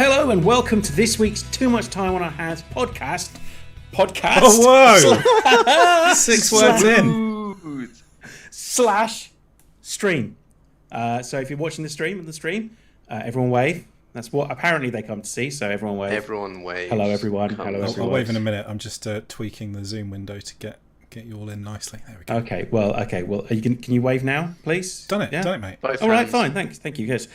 Hello and welcome to this week's Too Much Time on Our Hands podcast. Oh, whoa! 6 words in. Slash stream. So if you're watching the stream, everyone wave. That's what apparently they come to see, so everyone wave. Everyone wave. Hello everyone. Hello everyone. I'll wave in a minute. I'm just tweaking the Zoom window to get you all in nicely. There we go. Okay, well, are you can you wave now, please? Done it, mate. Both All right, hands. fine, thank you, yes.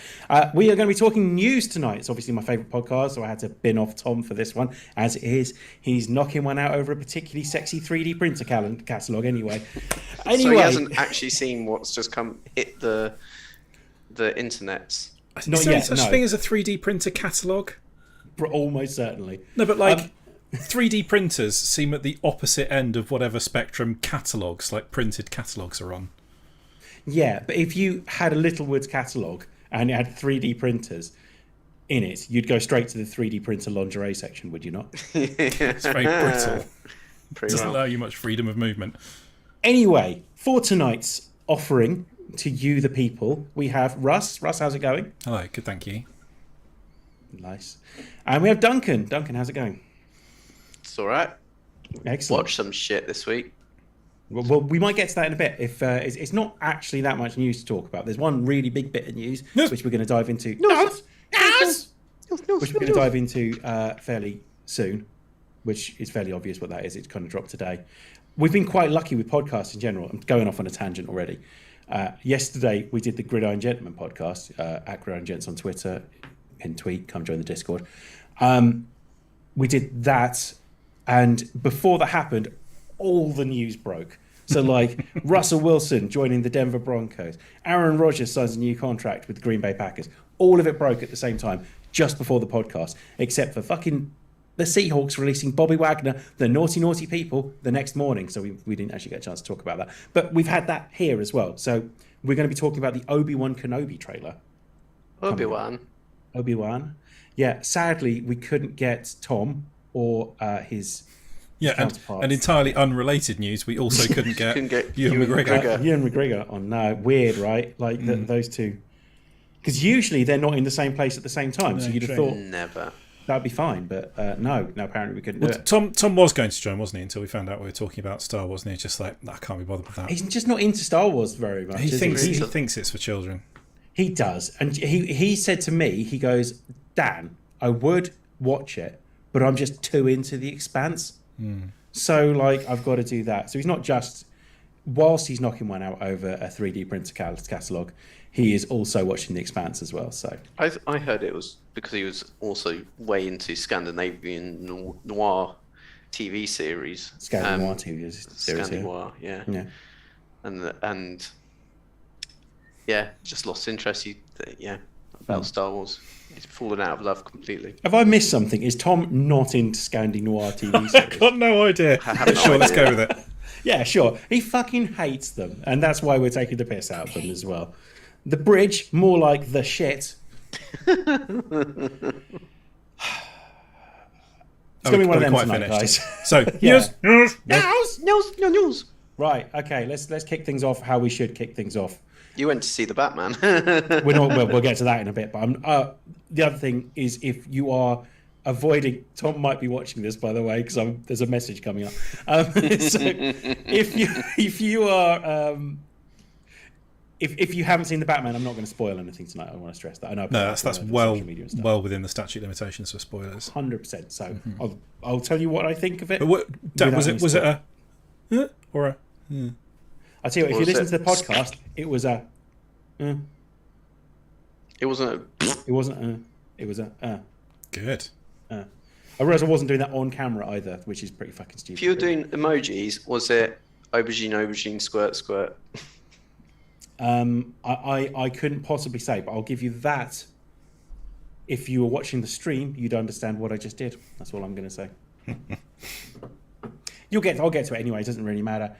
We are going to be talking news tonight. It's obviously my favourite podcast, so I had to bin off Tom for this one, as it is. He's knocking one out over a particularly sexy 3D printer catalogue anyway. So he hasn't actually seen what's just hit the internet. Not Is there yet, such no. thing as a 3D printer catalogue? Almost certainly. No, but 3D printers seem at the opposite end of whatever spectrum catalogues, like printed catalogues, are on. Yeah, but if you had a Littlewoods catalogue and it had 3D printers in it, you'd go straight to the 3D printer lingerie section, would you not? It's very brittle. Pretty Doesn't well. allow you much freedom of movement. Anyway, for tonight's offering to you, the people, we have Russ. Russ, how's it going? Hello, good, thank you. Nice. And we have Duncan. Duncan, how's it going? It's all right. Excellent. Watch some shit this week. Well, we might get to that in a bit. If it's not actually that much news to talk about. There's one really big bit of news Yes. which we're going to dive into. Yes. Which we're going to dive into fairly soon, which is fairly obvious what that is. It's kind of dropped today. We've been quite lucky with podcasts in general. I'm going off on a tangent already. Yesterday, we did the Gridiron Gentleman podcast, at Gridiron Gents on Twitter, in tweet, come join the Discord. We did that, and before that happened, all the news broke. So, like, Russell Wilson joining the Denver Broncos, Aaron Rodgers signs a new contract with the Green Bay Packers. All of it broke at the same time, just before the podcast, except for fucking the Seahawks releasing Bobby Wagner, the naughty people, the next morning. So we didn't actually get a chance to talk about that. But we've had that here as well. So we're going to be talking about the Obi-Wan Kenobi trailer. Obi-Wan. Yeah, sadly, we couldn't get Tom or his counterparts. And entirely unrelated news, we also couldn't get, Ewan McGregor. Ewan McGregor on no. Weird, right? Like those two. Because usually they're not in the same place at the same time. So you'd have thought Never. that'd be fine. But no, apparently we couldn't do it. Tom was going to join, wasn't he? Until we found out we were talking about Star Wars, and he was just like, I can't be bothered with that. He's just not into Star Wars very much. He is thinks it's for children. He does. And he said to me, he goes, Dan, I would watch it, but I'm just too into The Expanse. So, like, I've got to do that. So he's not just, whilst he's knocking one out over a 3D printer catalogue, he is also watching The Expanse as well. So I heard it was because he was also way into Scandinavian noir TV series. Scandinavian TV series. Scandinoir, yeah. And yeah, just lost interest. About Star Wars. He's fallen out of love completely. Have I missed something? Is Tom not into Scandinoir TV series? I've got no idea. I have no Sure, let's idea. go with it. Yeah, sure. He fucking hates them, and that's why we're taking the piss out of them as well. The Bridge, more like the shit. It's gonna be one of them tonight, guys. So, Yeah. News. Right. Okay. Let's kick things off. How we should kick things off. You went to see the Batman. We're not. We'll get to that in a bit. But the other thing is, if you are avoiding, Tom might be watching this, by the way, because there's a message coming up. So if you are. If you haven't seen the Batman, I'm not going to spoil anything tonight. I want to stress that. I know. no, that's well within the statute limitations for spoilers. 100%. So I'll tell you what I think of it. But what, Dan, was without it any a or a? I'll tell you what. If you listen to the podcast, it was a. It wasn't. It wasn't. It was a. Good. I realised I wasn't doing that on camera either, which is pretty fucking stupid. If you were doing emojis, was it aubergine, squirt? I couldn't possibly say, but I'll give you that. If you were watching the stream, you'd understand what I just did. That's all I'm going to say. I'll get to it anyway. It doesn't really matter.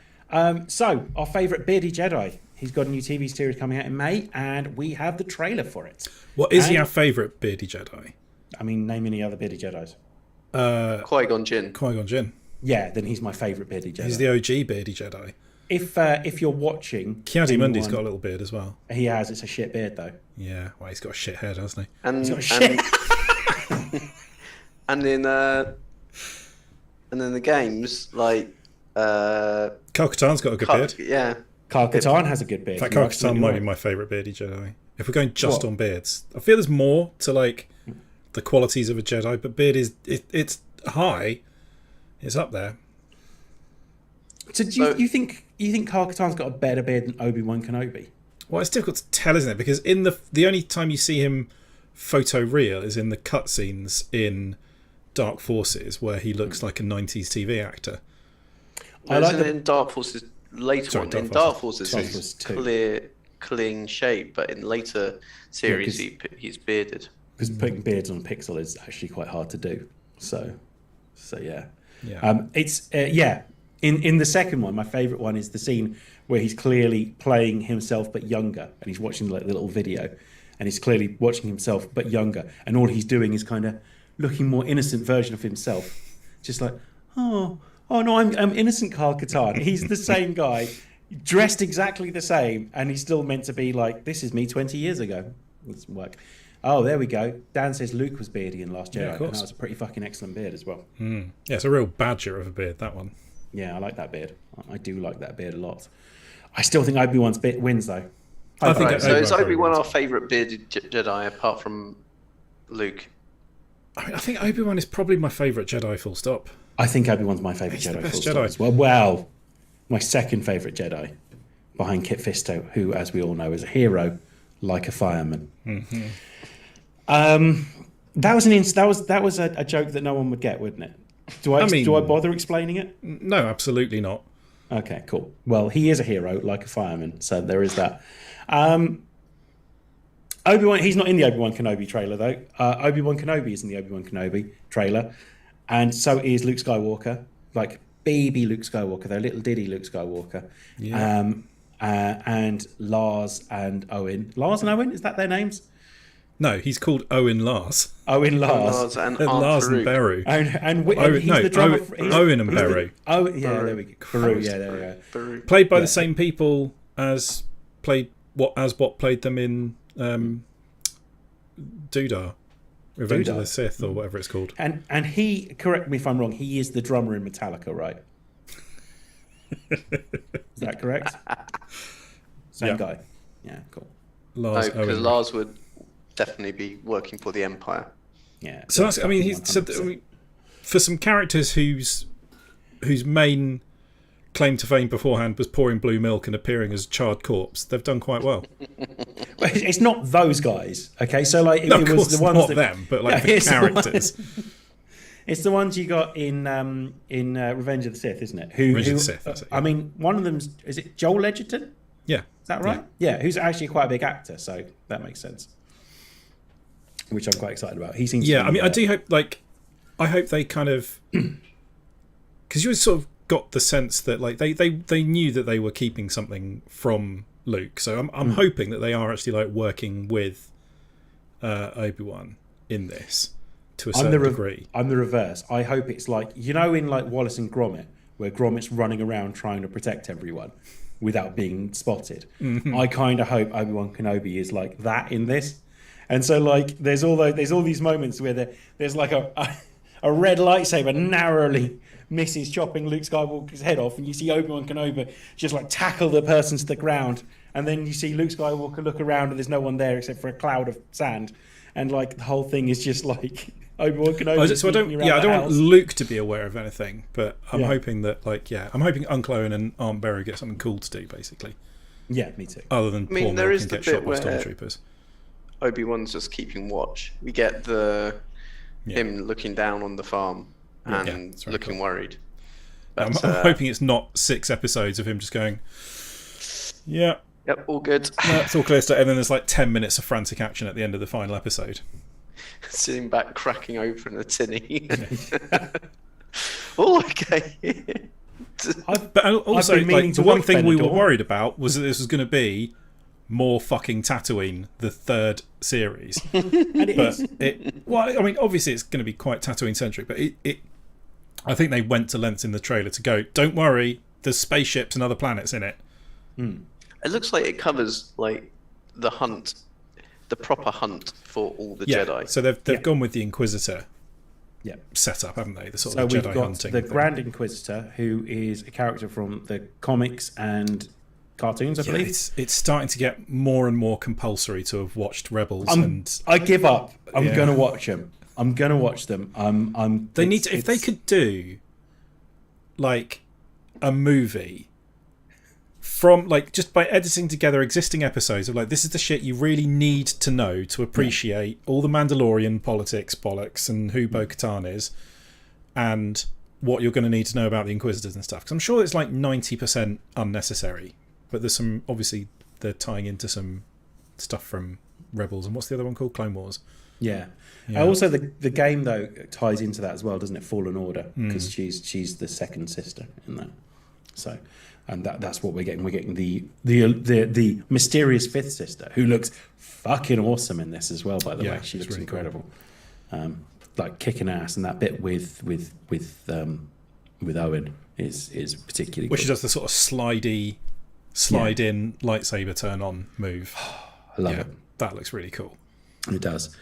So our favourite beardy Jedi. He's got a new TV series coming out in May, and we have the trailer for it. What is he our favourite beardy Jedi? I mean, name any other beardy Jedis. Qui-Gon Jinn. Qui-Gon Jinn. Yeah, then he's my favourite beardy Jedi. He's the OG beardy Jedi. If you're watching, Kiadi-Mundi's got a little beard as well. He has. It's a shit beard though. Yeah, well, he's got a shit head, hasn't he? And, He's got a shit. And then the games like Kyle-Katarn's got a good beard. Yeah. Kyle Katarn has a good beard. In fact, You're Kyle-Katarn absolutely might right. be my favourite beardy Jedi. If we're going just What? on beards, I feel there's more to like the qualities of a Jedi, but beard is it's high. It's up there. So you think Kyle Katarn's got a better beard than Obi-Wan Kenobi? Well, it's difficult to tell, isn't it? Because in the only time you see him photo real is in the cutscenes in Dark Forces, where he looks like a 90s TV actor. I like Isn't it in Dark Forces later Sorry, on? Dark In Forces. Dark Forces, Dark he's Forces 2. clear, clean shape, but in later series, 'cause- he's bearded. Because putting beards on Pixel is actually quite hard to do. So yeah. Yeah. It's In the second one, my favourite one is the scene where he's clearly playing himself but younger, and he's watching like the little video, and he's clearly watching himself but younger, and all he's doing is kind of looking more innocent version of himself, just like oh no, I'm innocent Kyle Katarn. He's the same guy, dressed exactly the same, and he's still meant to be like, this is me 20 years ago. It doesn't work. Oh, there we go. Dan says Luke was beardy in Last Jedi, Yeah, of course. and that was a pretty fucking excellent beard as well. Yeah, it's a real badger of a beard, that one. Yeah, I like that beard. I do like that beard a lot. I still think Obi-Wan's bit wins though. I think Right, so is Obi-Wan Obi-Wan probably our favourite bearded Jedi apart from Luke? I mean, I think Obi-Wan is probably my favourite Jedi, full stop. I think Obi-Wan's my favourite He's the Jedi. best full stop Jedi. as well. Well, my second favourite Jedi, behind Kit Fisto, who, as we all know, is a hero like a fireman. Mm-hmm. That was a joke that no one would get, wouldn't it? Do I bother explaining it? No, absolutely not. Okay, cool. Well, he is a hero like a fireman, so there is that. Obi-Wan, he's not in the Obi-Wan Kenobi trailer though. Obi-Wan Kenobi is in the Obi-Wan Kenobi trailer, and so is Luke Skywalker, like baby Luke Skywalker, though little diddy Luke Skywalker. Yeah. And Lars and Owen. Lars and Owen, is that their names? No, he's called Owen Lars. Owen Lars. Lars and And Aunt Lars and Farouk. Beru. And Owen, he's no, the drummer. Owen and Beru. Oh yeah, there we go. Farouk, yeah, there we go. Farouk. Played by Yeah. the same people as played them in Doodah, Revenge of Doodah. the Sith, or whatever it's called. And he, correct me if I'm wrong, he is the drummer in Metallica, right? Is that correct? Same Yeah. guy. Yeah, cool. Lars No, because Owen. Lars would definitely be working for the Empire. Yeah. So that's, I mean, he said 100%. for some characters whose main claim to fame beforehand was pouring blue milk and appearing as a charred corpse, they've done quite well. But it's not those guys, okay? So like, No, it of was course, the ones not that, them, but like Yeah, the it's the ones- characters. It's the ones you got in Revenge of the Sith, isn't it? Revenge of the Sith, that's it, yeah. I mean, one of them's, is it Joel Edgerton? Yeah. Is that right? Yeah, who's actually quite a big actor, so that makes sense. Which I'm quite excited about. He seems. Yeah, to be, I mean, I do hope, like, I hope they kind of, because you sort of got the sense that like they knew that they were keeping something from Luke, so I'm hoping that they are actually like working with Obi-Wan in this to a certain degree. I'm the reverse. I hope it's like, you know, in like Wallace and Gromit, where Gromit's running around trying to protect everyone without being spotted. Mm-hmm. I kind of hope Obi-Wan Kenobi is like that in this. And so like there's all these moments where there's like a red lightsaber narrowly misses chopping Luke Skywalker's head off, and you see Obi-Wan Kenobi just like tackle the person to the ground, and then you see Luke Skywalker look around and there's no one there except for a cloud of sand, and like the whole thing is just like Obi-Wan Kenobi. So I don't want Luke to be aware of anything, but I'm hoping that I'm hoping Uncle Owen and Aunt Beru get something cool to do, basically, Yeah, me too. other than I mean, pour there milk is and the get shot bit by where- stormtroopers. Obi-Wan's just keeping watch. We get him looking down on the farm and that's very looking cool. worried. I'm But, hoping it's not 6 episodes of him just going, yeah, Yep, all good. that's all clear stuff, and then there's like 10 minutes of frantic action at the end of the final episode. Sitting back, cracking open a tinny. All okay. But also, been meaning like, to the one watch thing we were Benidorm. worried about was that this was going to be more fucking Tatooine, the third series. And it But is. well, I mean, obviously it's going to be quite Tatooine centric, but I think they went to lengths in the trailer to go, don't worry, there's spaceships and other planets in it. It looks like it covers like the hunt, the proper hunt for all the Yeah. Jedi. So they've gone with the Inquisitor Yeah. setup, haven't they? The sort So of we've Jedi got hunting. the thing. Grand Inquisitor, who is a character from the comics and cartoons, I Yeah, believe. it's starting to get more and more compulsory to have watched Rebels, and I give up. I'm Yeah. going to watch them. I'm going to watch them. they need to, if they could do like a movie from like just by editing together existing episodes of like, this is the shit you really need to know to appreciate all the Mandalorian politics bollocks and who Bo-Katan is and what you're going to need to know about the Inquisitors and stuff, because I'm sure it's like 90% unnecessary, but there's some, obviously they're tying into some stuff from Rebels, and what's the other one called? Clone Wars. Yeah. Yeah. Also, the game though ties into that as well, doesn't it? Fallen Order, because she's the second sister in that. So, and that's what we're getting. We're getting the mysterious fifth sister, who looks fucking awesome in this as well. By the Yeah, way, she it's looks really cool. incredible. Like kicking ass, and that bit with Owen is particularly. Where good. she does the sort of slide in lightsaber turn on move. I love Yeah, it. that looks really cool. It does.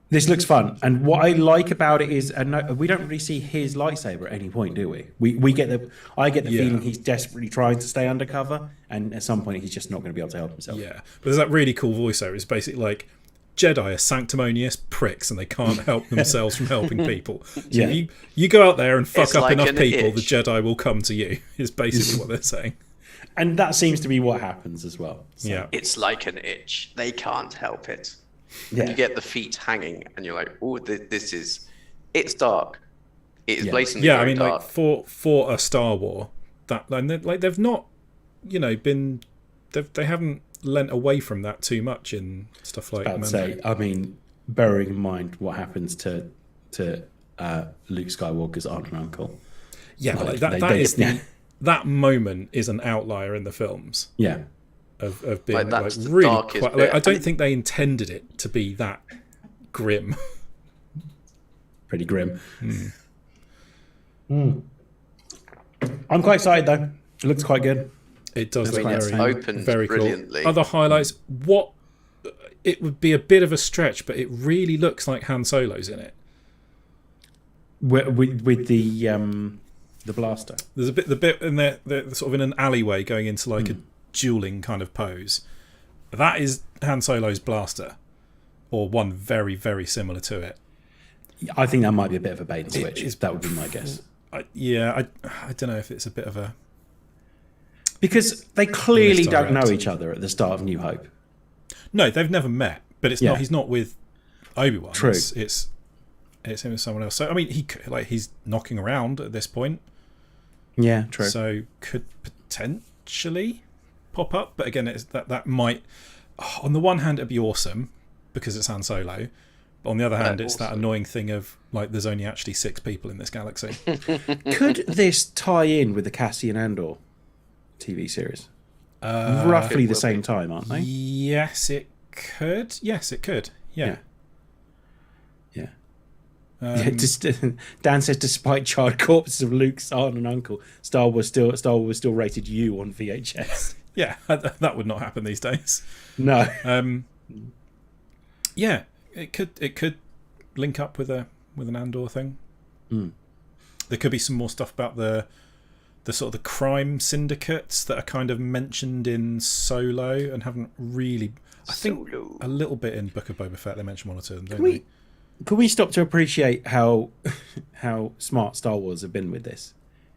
This looks fun, and what I like about it is, we don't really see his lightsaber at any point, do we? I get the Yeah. feeling he's desperately trying to stay undercover, and at some point he's just not going to be able to help himself. Yeah, but there's that really cool voiceover. It's basically like Jedi are sanctimonious pricks, and they can't help themselves from helping people. So Yeah. you go out there and fuck It's up like enough an people, the itch. Jedi will come to you. Is basically what they're saying. And that seems to be what happens as well. So, Yeah, It's like an itch. They can't help it. yeah. You get the feet hanging, and you're like, "Oh, this is." It's dark. It is Yeah. blatantly yeah. I very mean, dark. like for a Star War, that and they've not, been, they haven't lent away from that too much in stuff like I'd Mando. say, I mean, bearing in mind what happens to Luke Skywalker's aunt and uncle. Yeah, but like They- that they- is yeah. that moment is an outlier in the films Yeah. of being Like, like, that's the really darkest quite. bit. I don't think they intended it to be that grim. Pretty grim. I'm quite excited though. It looks quite good. It does That's look quite very, insane. Opens very cool. brilliantly. Other highlights. What it would be a bit of a stretch, but it really looks like Han Solo's in it. With the blaster. There's the bit in there, they're sort of in an alleyway going into like a dueling kind of pose. That is Han Solo's blaster, or one very, very similar to it. I think that might be a bit of a bait and switch. is- That would be my guess. I don't know if it's a bit of a. Because they clearly don't Misdirect. know each other at the start of New Hope. No, they've never met, but it's Yeah. not. He's not with Obi-Wan. True. It's him with someone else. So I mean, he's knocking around at this point. Yeah, true. So could potentially pop up, but again, it's that might. On the one hand, it'd be awesome because it's Han Solo. But on the other hand, it's that awesome. annoying thing of like there's only actually 6 people in this galaxy. Could this tie in with the Cassian Andor TV series? Roughly the will same be. time, aren't they? Yes, it could. Yes, it could. Yeah. Yeah. Yeah, just, Dan says, despite charred corpses of Luke's aunt and uncle, Star Wars still rated U on VHS. Yeah, that would not happen these days. No. Yeah, it could link up with an Andor thing. There could be some more stuff about the sort of the crime syndicates that are kind of mentioned in Solo and haven't really. I think Solo. a little bit in Book of Boba Fett they mention one or two of them, don't they? Can we stop to appreciate how smart Star Wars have been with this?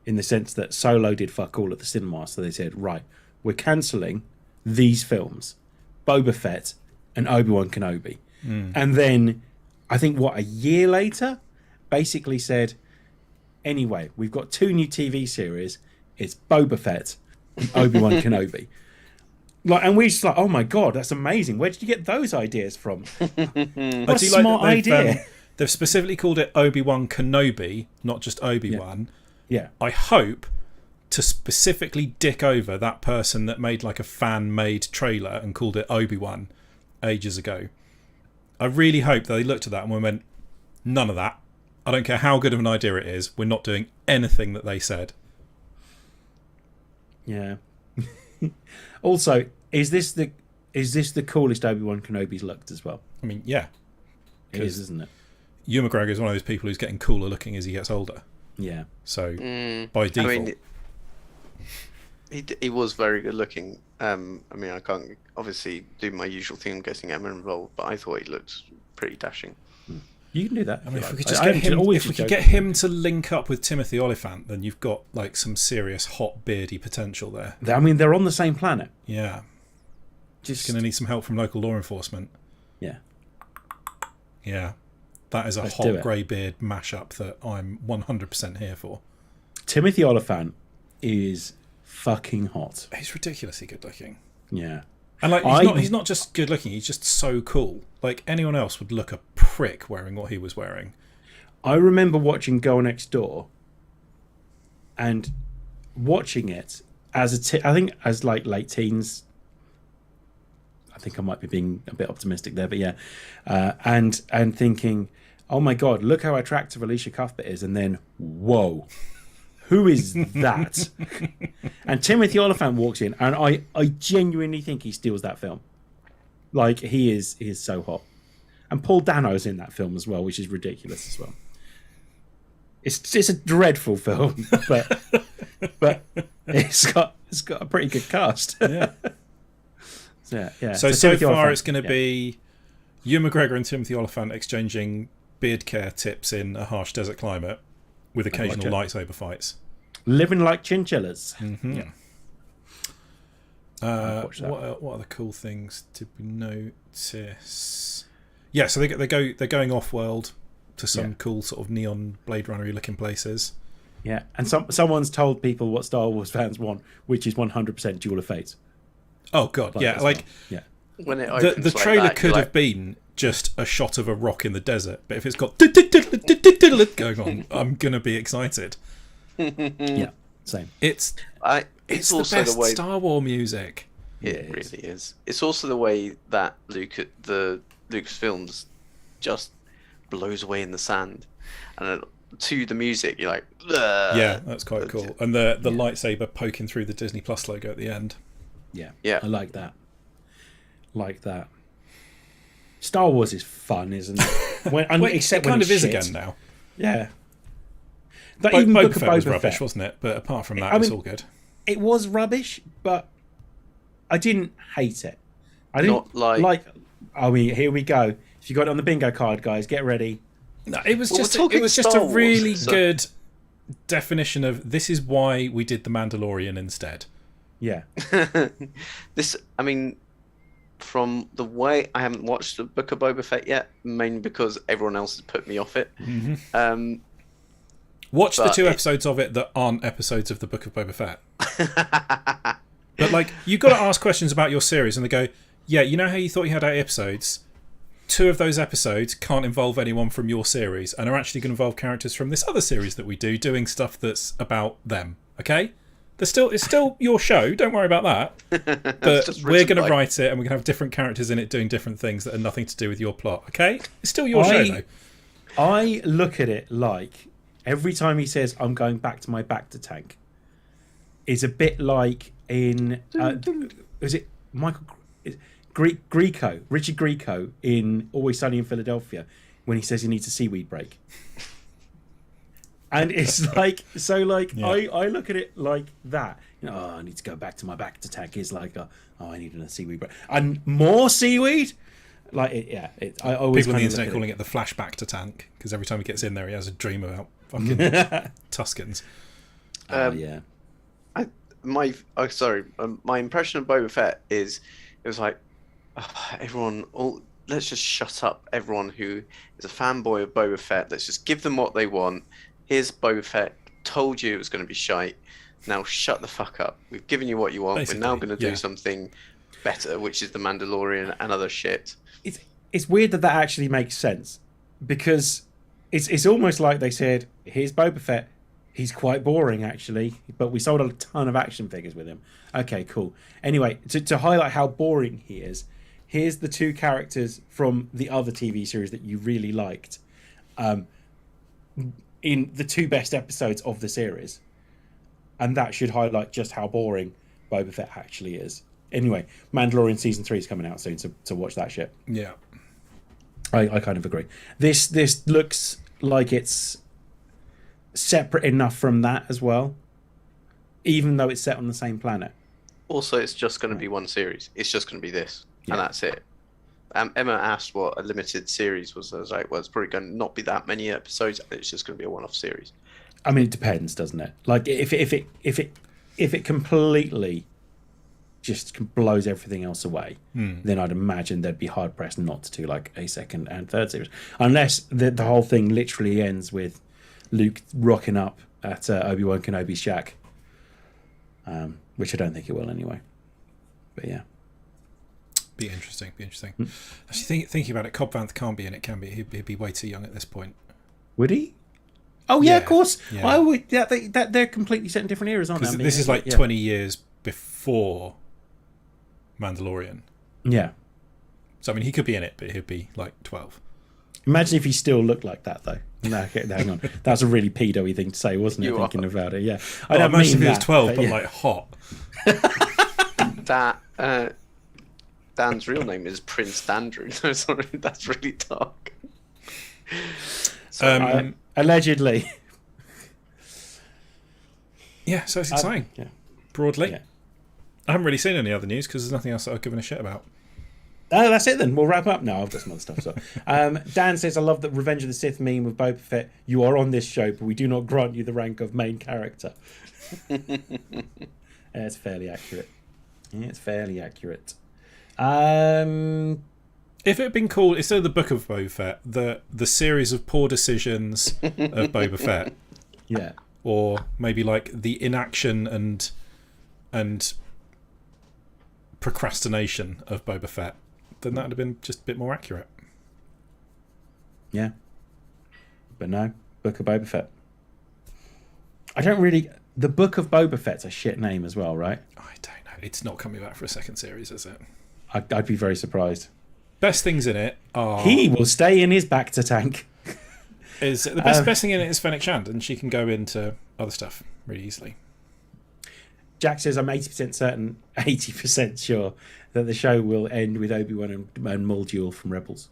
In the sense that Solo did fuck all at the cinema, so they said, right, we're cancelling these films, Boba Fett and Obi-Wan Kenobi. And then, I think, a year later, basically said, anyway, we've got 2 new TV series. It's Boba Fett and Obi-Wan Kenobi. And we're just like, oh my God, that's amazing. Where did you get those ideas from? What a I do smart like that idea. they've specifically called it Obi-Wan Kenobi, not just Obi-Wan. Yeah. I hope to specifically dick over that person that made like a fan-made trailer and called it Obi-Wan ages ago. I really hope that they looked at that and went, none of that. I don't care how good of an idea it is. We're not doing anything that they said. Yeah. Also, is this the is this the coolest Obi-Wan Kenobi's looked as well? I mean, yeah. It is, isn't it? Ewan McGregor is one of those people who's getting cooler looking as he gets older. Yeah. So by default, I mean, he was very good looking. I mean, I can't obviously do my usual thing of getting Emma involved, but I thought he looked pretty dashing. You can do that. I mean, if we could just get him, if we could get him to link up with Timothy Olyphant, then you've got like some serious hot beardy potential there. I mean, they're on the same planet. Yeah, Just going to need some help from local law enforcement. Yeah. Yeah, that is a Let's do hot it. grey beard mashup that I'm 100% here for. Timothy Olyphant is fucking hot. He's ridiculously good looking. Yeah. And like he's not just good looking, he's just so cool. Like anyone else would look a prick wearing what he was wearing. I remember watching Girl Next Door and watching it as I think as like late teens. I think I might be being a bit optimistic there, but yeah. And thinking, oh my God, look how attractive Alicia Cuthbert is. And then, whoa, who is that? And Timothy Olyphant walks in, and I genuinely think he steals that film. Like, he is so hot. And Paul Dano's in that film as well, which is ridiculous as well. It's a dreadful film, but it's got a pretty good cast. Yeah. Yeah. So Timothy far Olyphant, it's going to be Ewan McGregor and Timothy Olyphant exchanging beard care tips in a harsh desert climate with occasional lightsaber fights. Living like chinchillas. Mm-hmm. Yeah. What other cool things did we notice? Yeah, so they're going off world to some cool sort of neon Blade Runner-y looking places. Yeah, and someone's told people what Star Wars fans want, which is 100% Duel of Fates. Oh God, yeah, like yeah. When it opens the like trailer that, could you're have been just a shot of a rock in the desert, but if it's got going on, I'm gonna be excited. Yeah, same. It's the also best the way Star Wars music. it really is. It's also the way that Lucasfilms just blows away in the sand, and to the music, you're like, ugh. Yeah, that's quite cool. And the lightsaber poking through the Disney Plus logo at the end. Yeah, I like that. Star Wars is fun, isn't it? Except it kind of is again now. Yeah. But Even even Boba Book of Fett was Boba rubbish, Fett, wasn't it? But apart from that, it's all good. It was rubbish, but I didn't hate it. I didn't Not like- I mean, here we go. If you got it on the bingo card, guys, get ready. No, it was Well, just we're talking a Star Wars, really so- good definition of this is why we did the Mandalorian instead. Yeah. I mean, from the way I haven't watched the Book of Boba Fett yet, mainly because everyone else has put me off it. Mm-hmm. Watch the 2 episodes of it that aren't episodes of the Book of Boba Fett. But like, you've got to ask questions about your series, and they go, "Yeah, you know how you thought you had 8 episodes? 2 of those episodes can't involve anyone from your series, and are actually going to involve characters from this other series that we do, doing stuff that's about them. Okay." It's still your show. Don't worry about that. But we're going to write it, and we're going to have different characters in it doing different things that are nothing to do with your plot. Okay? It's still your show, though. I look at it like every time he says, "I'm going back to my Bacta tank," is a bit like in is it Michael Grieco, Richard Grieco in Always Sunny in Philadelphia, when he says he needs a seaweed break. And it's like, so like, Yeah. I look at it like that. You know, oh, I need to go back to my Bacta tank. Is like, I need a seaweed break. And more seaweed? Like, I always People on the kind of internet look calling at it the flashback to tank, because every time he gets in there, he has a dream about fucking Tuskens. Yeah. My impression of Boba Fett is it was like everyone let's just shut up everyone who is a fanboy of Boba Fett. Let's just give them what they want. Here's Boba Fett. Told you it was going to be shite. Now shut the fuck up. We've given you what you want. Basically, we're now going to do yeah. something better, which is the Mandalorian and other shit. It's weird that actually makes sense, because it's almost like they said, here's Boba Fett. He's quite boring, actually, but we sold a ton of action figures with him. Okay, cool. Anyway, to highlight how boring he is, here's the 2 characters from the other TV series that you really liked, in the 2 best episodes of the series. And that should highlight just how boring Boba Fett actually is. Anyway, Mandalorian season 3 is coming out soon, to watch that shit. Yeah. I kind of agree. This looks like it's separate enough from that as well, even though it's set on the same planet. Also, it's just going to be one series. It's just going to be this, Yeah. and that's it. Emma asked what a limited series was. I was like, well, it's probably going to not be that many episodes. It's just going to be a one-off series. I mean, it depends, doesn't it? Like if it completely just blows everything else away, then I'd imagine they'd be hard pressed not to do like a second and third series, unless the whole thing literally ends with Luke rocking up at Obi-Wan Kenobi's shack, which I don't think it will anyway. But yeah, Be interesting. Actually, thinking about it, Cobb Vanth can't be in it, can be? He'd be way too young at this point. would he? Oh yeah, Yeah, of course. yeah. I would. Yeah, they're completely set in different eras, aren't they? Because I mean, this is like yeah. 20 years before Mandalorian. Yeah. So I mean, he could be in it, but he'd be like 12. Imagine if he still looked like that, though. No, okay, hang on. That's a really pedo-y thing to say, wasn't it? You Thinking are. about it, yeah. I don't imagine mean if he was that, 12, but yeah. like hot. That Dan's real name is Prince Dandrew. No, sorry, that's really dark. So, Allegedly. Yeah, so it's exciting. Yeah. Broadly. Yeah. I haven't really seen any other news because there's nothing else that I've given a shit about. That's it then. We'll wrap up. No, I've got some other stuff. So, Dan says, I love that Revenge of the Sith meme with Boba Fett. You are on this show, but we do not grant you the rank of main character. It's fairly accurate. Yeah, it's fairly accurate. If it had been called, instead of the Book of Boba Fett, the series of poor decisions of Boba Fett, Yeah. or maybe like the inaction and procrastination of Boba Fett, then that would have been just a bit more accurate. Yeah. But no, Book of Boba Fett. I don't really... The Book of Boba Fett's a shit name as well, right? I don't know. It's not coming back for a second series, is it? I'd be very surprised. Best things in it are... He will stay in his Bacta tank. Is the best thing in it is Fennec Shand, and she can go into other stuff really easily. Jack says, I'm 80% certain, 80% sure that the show will end with Obi-Wan and Maul duel from Rebels.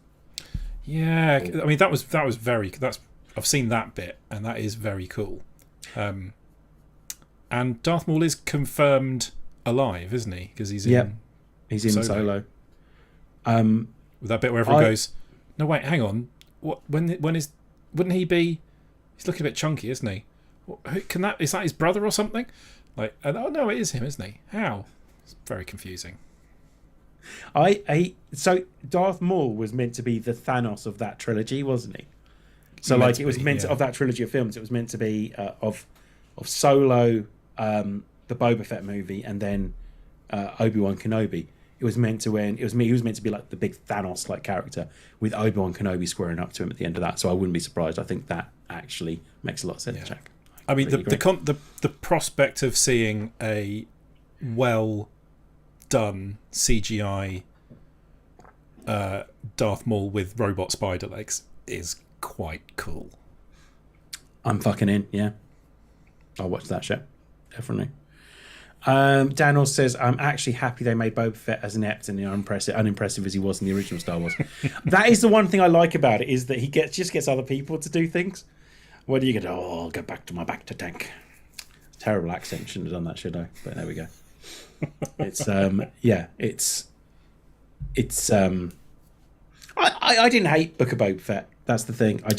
Yeah, I mean that was very. I've seen that bit, and that is very cool. And Darth Maul is confirmed alive, isn't he? Because he's in. He's in Solo. With that bit where everyone goes, "No, wait, hang on. What? When is? Wouldn't he be? He's looking a bit chunky, isn't he? Can that? Is that his brother or something? Like, oh no, it is him, isn't he? How? It's very confusing. So Darth Maul was meant to be the Thanos of that trilogy, wasn't he? So Meant like to it was be, meant to, yeah. of that trilogy of films, it was meant to be of Solo, the Boba Fett movie, and then Obi-Wan Kenobi. It was meant to end. He was meant to be like the big Thanos like character with Obi-Wan Kenobi squaring up to him at the end of that. So I wouldn't be surprised. I think that actually makes a lot of sense, Yeah. Jack. I mean, Really the prospect of seeing a well done CGI Darth Maul with robot spider legs is quite cool. I'm fucking in. Yeah, I'll watch that show definitely. Dan also says, I'm actually happy they made Boba Fett as inept and unimpressive as he was in the original Star Wars. That is the one thing I like about it, is that he just gets other people to do things. What do you get? Oh, I'll go back to my Bacta tank. Terrible accent. Shouldn't have done that, should I? But there we go. It's I didn't hate Book of Boba Fett. That's the thing. I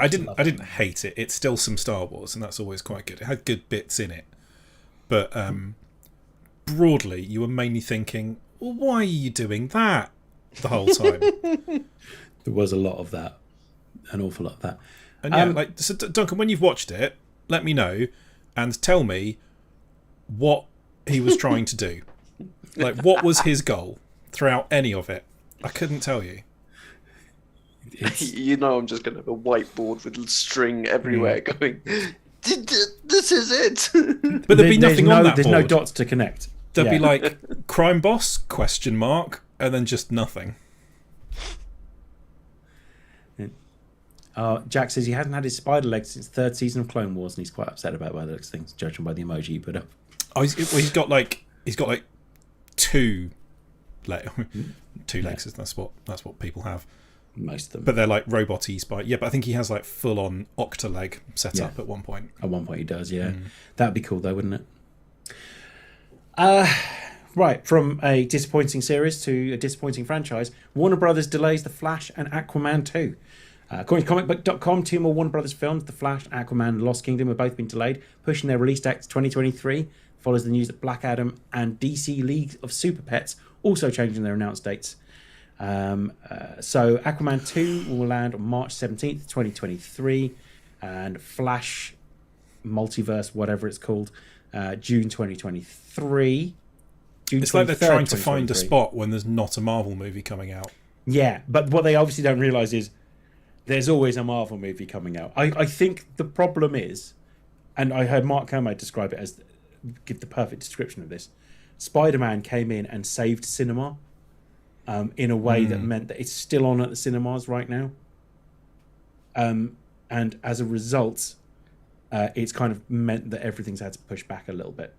didn't hate it. It's still some Star Wars, and that's always quite good. It had good bits in it, but broadly, you were mainly thinking, well, why are you doing that the whole time? There was a lot of that, an awful lot of that. And yeah, so Duncan, when you've watched it, let me know and tell me what he was trying to do. Like, what was his goal throughout any of it? I couldn't tell you. You know, I'm just going to have a whiteboard with string everywhere going, this is it. But there'd be nothing on that There's board. no dots to connect. There'd be like, crime boss, ? And then just nothing. Jack says he hasn't had his spider legs since third season of Clone Wars, and he's quite upset about by those things, judging by the emoji he put up. Oh, he's got like two legs. That's what people have. Most of them. But they're like robot-y spy. Yeah, but I think he has like full-on octaleg set up at one point. At one point he does, yeah. That'd be cool though, wouldn't it? Right, from a disappointing series to a disappointing franchise, Warner Brothers delays The Flash and Aquaman 2. According to comicbook.com, two more Warner Brothers films, The Flash, Aquaman, and Lost Kingdom, have both been delayed, pushing their release date to 2023. Follows the news that Black Adam and DC League of Super Pets also changing their announced dates. So Aquaman 2 will land on March 17th, 2023, and Flash Multiverse, whatever it's called, June 2023. It's like they're trying to find a spot when there's not a Marvel movie coming out. Yeah, but what they obviously don't realise is there's always a Marvel movie coming out. I think the problem is, and I heard Mark Kermode describe it as, give the perfect description of this, Spider-Man came in and saved cinema in a way that meant that it's still on at the cinemas right now. And as a result, it's kind of meant that everything's had to push back a little bit.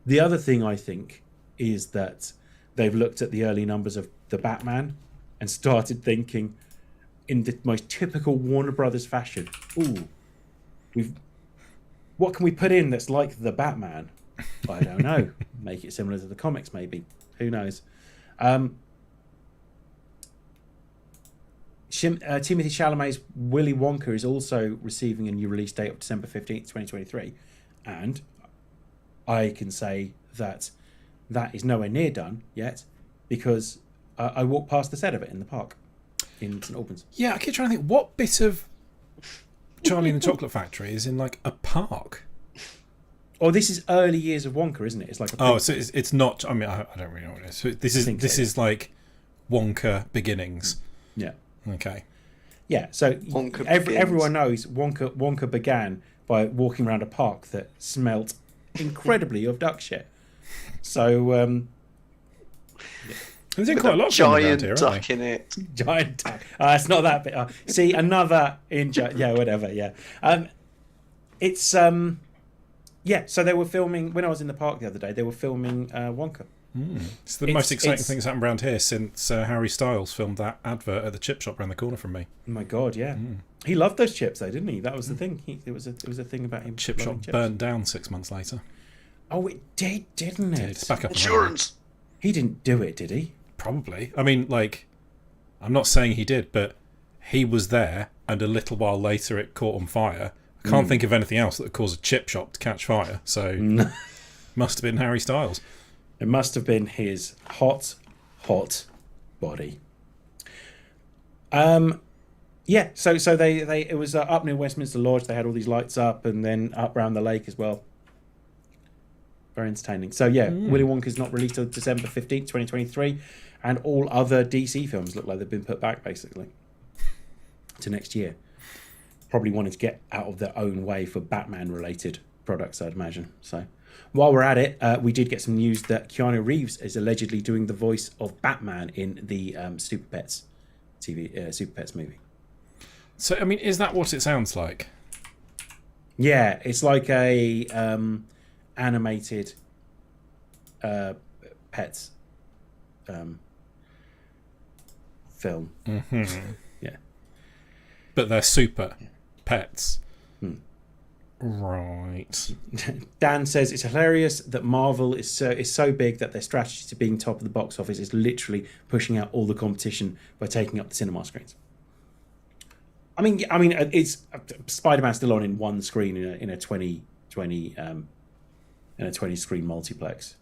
The other thing I think is that they've looked at the early numbers of the Batman and started thinking in the most typical Warner Brothers fashion, what can we put in that's like the Batman? I don't know. Make it similar to the comics, maybe. Who knows? Timothy Chalamet's Willy Wonka is also receiving a new release date of December 15th, 2023. And I can say that is nowhere near done yet, because I walked past the set of it in the park in St Albans. Yeah, I keep trying to think, what bit of Charlie and the Chocolate Factory is in like a park? Oh, this is early years of Wonka, isn't it? It's like so it's not. I mean, I don't really know what it is. So this is like Wonka beginnings. Yeah. Okay. Yeah. So everyone knows Wonka began by walking around a park that smelt incredibly of duck shit. So there's quite a lot of giant here, duck in it. Giant duck. It's not that bit. See, another yeah, whatever. Yeah. It's yeah. So they were filming when I was in the park the other day. They were filming Wonka. It's the most exciting thing that's happened around here since Harry Styles filmed that advert at the chip shop around the corner from me. Oh my God, yeah. He loved those chips, though, didn't he? That was the thing. It was a thing about him. Chip shop burned down 6 months later. Oh, it did, didn't it? It's back up. Insurance. He didn't do it, did he? Probably. I mean, like, I'm not saying he did, but he was there, and a little while later it caught on fire. I can't think of anything else that would cause a chip shop to catch fire. So, must have been Harry Styles. It must have been his hot body. Yeah. So they it was up near Westminster Lodge. They had all these lights up, and then up around the lake as well. Very entertaining. So yeah, Willy Wonka's not released till December 15th, 2023, and all other DC films look like they've been put back basically to next year. Probably wanted to get out of their own way for Batman-related products, I'd imagine. So while we're at it, we did get some news that Keanu Reeves is allegedly doing the voice of Batman in the Super Pets movie. So I mean, is that what it sounds like? Yeah, it's like a animated pets film. Yeah, but they're super pets. Right. Dan says it's hilarious that Marvel is so big that their strategy to being top of the box office is literally pushing out all the competition by taking up the cinema screens. I mean, it's Spider-Man still on in one screen in a 20 screen multiplex,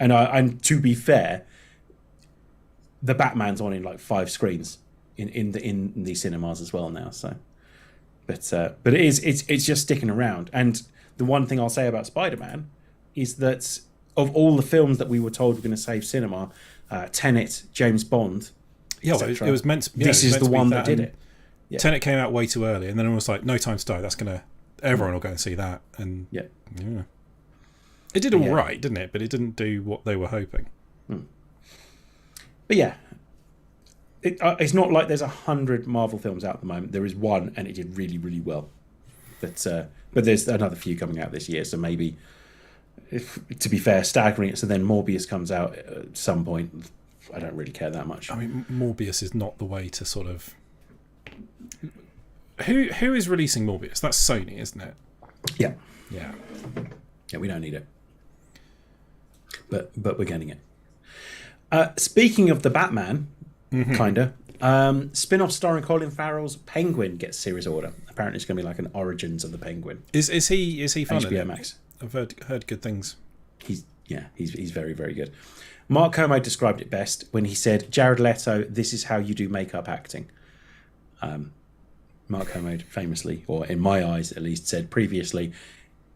and to be fair, the Batman's on in like 5 screens in the cinemas as well now. So, but it's just sticking around. And the one thing I'll say about Spider-Man is that of all the films that we were told were going to save cinema, Tenet, James Bond, yeah, well, it was meant. This is the one that did it. Yeah. Tenet came out way too early, and then it was like No Time to Die. Everyone will go and see that, and yeah. It did all right, didn't it? But it didn't do what they were hoping. But yeah, it's not like there's 100 Marvel films out at the moment. There is one, and it did really, really well. But there's another few coming out this year, so maybe to be fair, staggering it. So then Morbius comes out at some point. I don't really care that much. I mean, Morbius is not the way to sort of. Who is releasing Morbius? That's Sony, isn't it? Yeah, Yeah. yeah, we don't need it, but we're getting it. Speaking of the Batman, kinda. Spin-off starring Colin Farrell's Penguin gets series order. Apparently, it's going to be like an Origins of the Penguin. Is he fun? HBO Max. I've heard good things. He's very, very good. Mark Kermode described it best when he said, "Jared Leto, this is how you do makeup acting." Mark Kermode famously, or in my eyes at least, said previously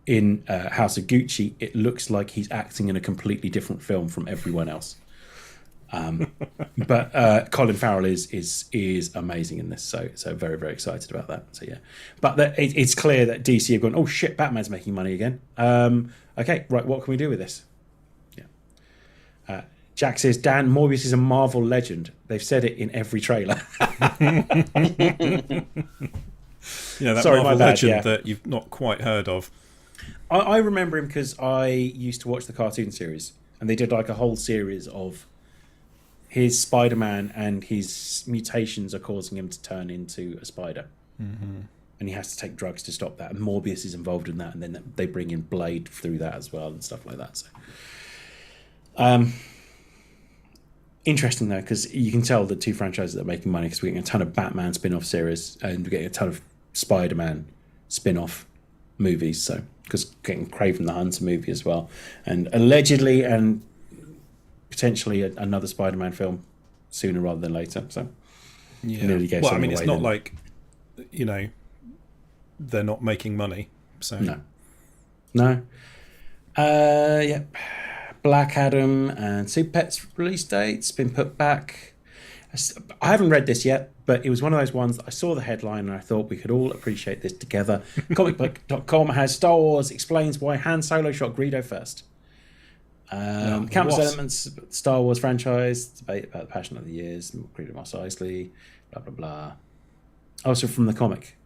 in House of Gucci, it looks like he's acting in a completely different film from everyone else. But Colin Farrell is amazing in this, so very, very excited about that. So yeah, but it's clear that DC have gone, oh shit, Batman's making money again. Okay, right, what can we do with this? Yeah. Jack says, Dan, Morbius is a Marvel legend. They've said it in every trailer. Yeah, that Sorry, Marvel my bad, legend yeah. that you've not quite heard of. I remember him because I used to watch the cartoon series, and they did like a whole series of his Spider-Man, and his mutations are causing him to turn into a spider. Mm-hmm. And he has to take drugs to stop that. And Morbius is involved in that, and then they bring in Blade through that as well and stuff like that. So, interesting though, because you can tell the two franchises are making money because we're getting a ton of Batman spin-off series and we're getting a ton of Spider-Man spin-off movies. So, because getting Kraven the Hunter movie as well, and allegedly and potentially another Spider-Man film sooner rather than later. So, Yeah. nearly gave Well, I something mean, it's away not then. like, you know, they're not making money. So No. Yeah. Black Adam and Super Pets release dates been put back. I haven't read this yet, but it was one of those ones that I saw the headline and I thought we could all appreciate this together. Comicbook.com has Star Wars explains why Han Solo shot Greedo first. Countless what? elements, Star Wars franchise, debate about the passion of the years, Greedo Mos Eisley, blah, blah, blah. Also from the comic.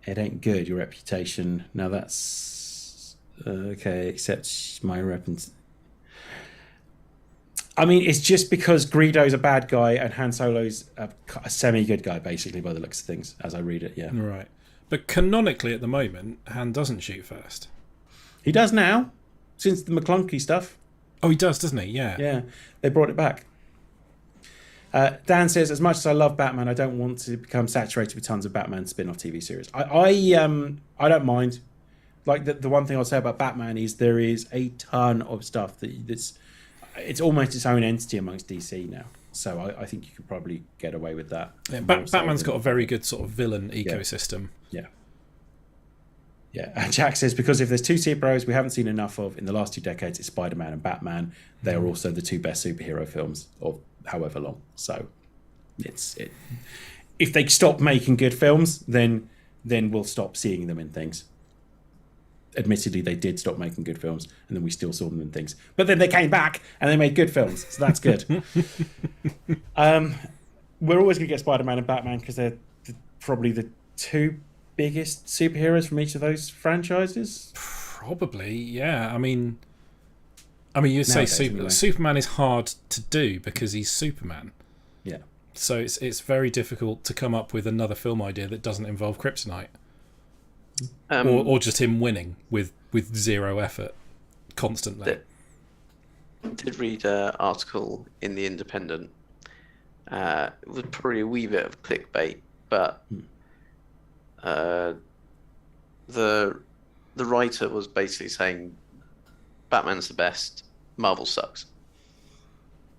It ain't good, your reputation. Now that's... okay, except my reputation. I mean, it's just because Greedo's a bad guy and Han Solo's a semi-good guy, basically, by the looks of things, as I read it, yeah. Right. But canonically at the moment, Han doesn't shoot first. He does now, since the McClunky stuff. Oh, he does, doesn't he? Yeah. Yeah, they brought it back. Dan says, as much as I love Batman, I don't want to become saturated with tons of Batman spin-off TV series. I don't mind. Like, the one thing I'll say about Batman is there is a ton of stuff that's it's almost its own entity amongst DC now. So I think you could probably get away with that. Yeah, Batman's got a very good sort of villain ecosystem. Yeah. Yeah. And Jack says, because if there's two superheroes we haven't seen enough of in the last 2 decades, it's Spider-Man and Batman. They are also the two best superhero films of however long. So if they stop making good films, then we'll stop seeing them in things. Admittedly, they did stop making good films, and then we still saw them in things. But then they came back, and they made good films, so that's good. We're always going to get Spider-Man and Batman, because they're probably the two biggest superheroes from each of those franchises. Probably, yeah. I mean, you'd say Nowadays, anyway. Superman is hard to do because he's Superman. Yeah. So it's very difficult to come up with another film idea that doesn't involve kryptonite. Or just him winning with zero effort constantly. Did read an article in The Independent. It was probably a wee bit of clickbait, but the writer was basically saying Batman's the best, Marvel sucks.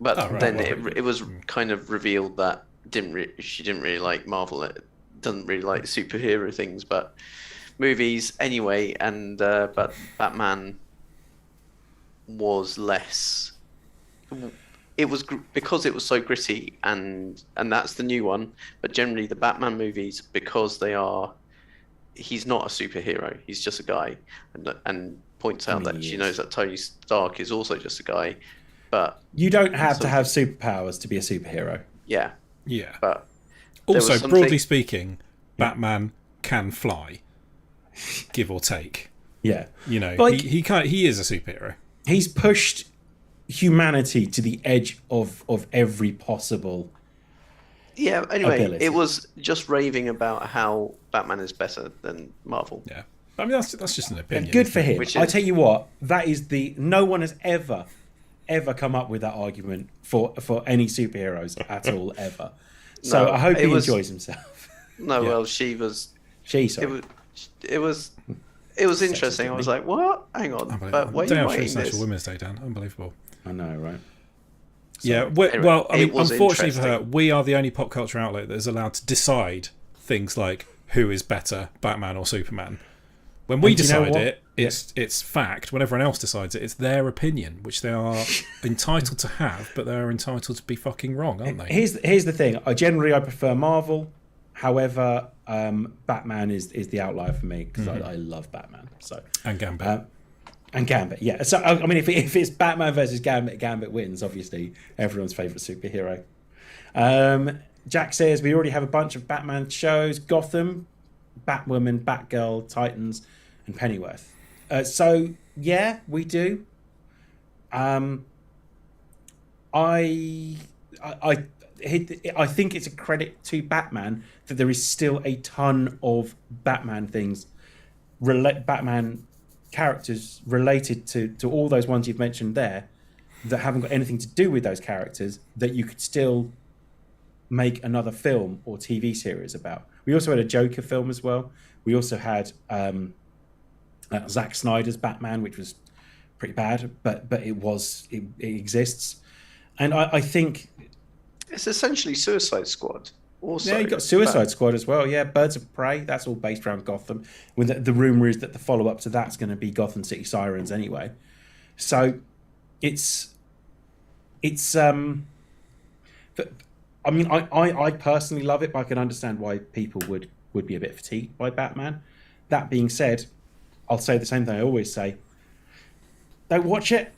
But then it was kind of revealed that she didn't really like Marvel. It doesn't really like superhero things, but movies anyway. And but Batman was less. It was because it was so gritty, and that's the new one. But generally, the Batman movies, because he's not a superhero. He's just a guy, and points out that she knows that Tony Stark is also just a guy. But you don't have to have superpowers to be a superhero. Yeah. Yeah. But also, broadly speaking, Batman can fly, give or take. Yeah. You know, Like- he is a superhero. He's pushed humanity to the edge of every possible. Yeah. Anyway, Ability. it was just raving about how Batman is better than Marvel. Yeah, I mean that's just an opinion. Good for him. Which I is- tell you what, that is no one has ever come up with that argument for any superheroes at all ever. So No, I hope it he was- enjoys himself. No, Yeah. well, she was. She, sorry. It was interesting. I was like, what? Hang on, but why are Day you after writing International this? Women's Day, Dan. Unbelievable. I know, right? Yeah, Anyway, well, I it mean, was unfortunately for her, interesting. we are the only pop culture outlet that is allowed to decide things like who is better, Batman or Superman. When we And do you know decide what? it, it's fact. When everyone else decides it, it's their opinion, which they are entitled to have, but they are entitled to be fucking wrong, aren't they? Here's the thing. I prefer Marvel. However, Batman is the outlier for me because I love Batman. So And Gambit. and Gambit, yeah. So I mean, if it's Batman versus Gambit, Gambit wins. Obviously, everyone's favorite superhero. Jack says we already have a bunch of Batman shows: Gotham, Batwoman, Batgirl, Titans, and Pennyworth. So yeah, we do. I think it's a credit to Batman that there is still a ton of Batman things, Batman characters related to all those ones you've mentioned there that haven't got anything to do with those characters that you could still make another film or TV series about. We also had a Joker film as well. We also had Zack Snyder's Batman, which was pretty bad, but it exists. And I think It's essentially Suicide Squad. Also, yeah, you got Suicide Squad as well. Yeah, Birds of Prey. That's all based around Gotham. With the rumor is that the follow up to that's going to be Gotham City Sirens anyway. So it's but, I mean, I personally love it, but I can understand why people would be a bit fatigued by Batman. That being said, I'll say the same thing I always say: don't watch it.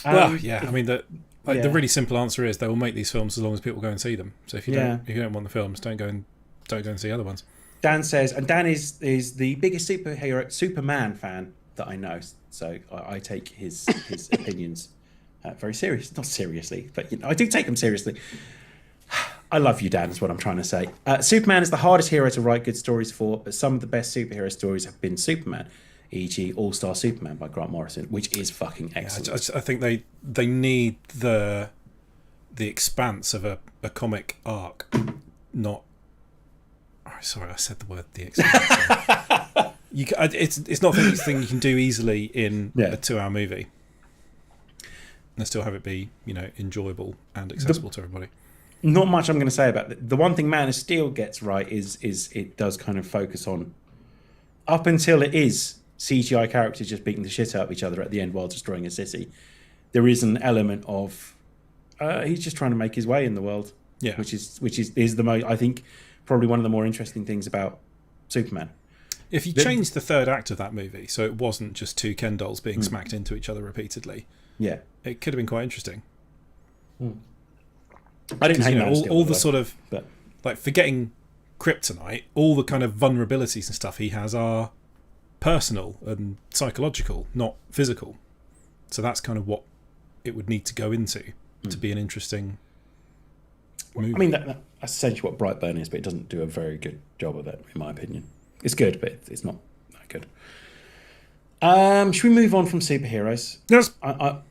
Well, yeah, I mean the yeah. really simple answer is they will make these films as long as people go and see them. So if you Yeah. don't want the films, don't go and see other ones. Dan says, and Dan is the biggest Superman fan that I know. So I take his opinions very serious. Not seriously, but I do take them seriously. I love you, Dan, is what I'm trying to say. Superman is the hardest hero to write good stories for, but some of the best superhero stories have been Superman, e.g. All-Star Superman by Grant Morrison, which is fucking excellent. I think they need the expanse of a comic arc, not. Oh, sorry, I said the word the expanse. It's not a thing you can do easily in a 2-hour movie, and still have it be enjoyable and accessible to everybody. Not much I'm going to say about it. The one thing Man of Steel gets right is it does kind of focus on, up until it is CGI characters just beating the shit out of each other at the end while destroying a city, there is an element of he's just trying to make his way in the world. Yeah, which is the most, I think, probably one of the more interesting things about Superman. If you changed the third act of that movie so it wasn't just two Ken dolls being smacked into each other repeatedly, yeah, it could have been quite interesting. I didn't hate Man of Steel, all by the way, sort of but like forgetting Kryptonite, all the kind of vulnerabilities and stuff he has are personal and psychological, not physical. So that's kind of what it would need to go into to be an interesting movie. I mean that's essentially what Brightburn is, but it doesn't do a very good job of it, in my opinion. It's good, but it's not that good. Should we move on from superheroes? Yes. By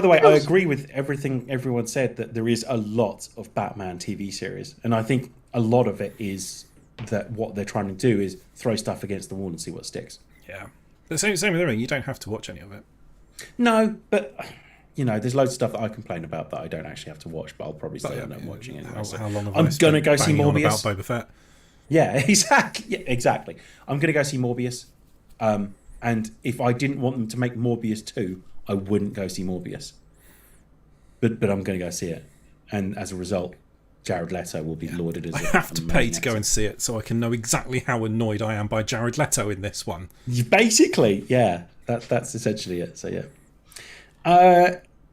the way, I agree with everything everyone said, that there is a lot of Batman TV series, and I think a lot of it is that what they're trying to do is throw stuff against the wall and see what sticks. Yeah. The same with everything. You don't have to watch any of it. No, but there's loads of stuff that I complain about that I don't actually have to watch, but I'll probably still end up watching it. How long have I'm I gonna spent go see banging on Morbius. about Boba Fett? Yeah, exactly. Yeah, exactly. I'm going to go see Morbius. And if I didn't want them to make Morbius 2, I wouldn't go see Morbius. But I'm going to go see it. And as a result, Jared Leto will be lauded as I have to pay to go and see it so I can know exactly how annoyed I am by Jared Leto in this one. Basically, yeah. That's essentially it. So, yeah.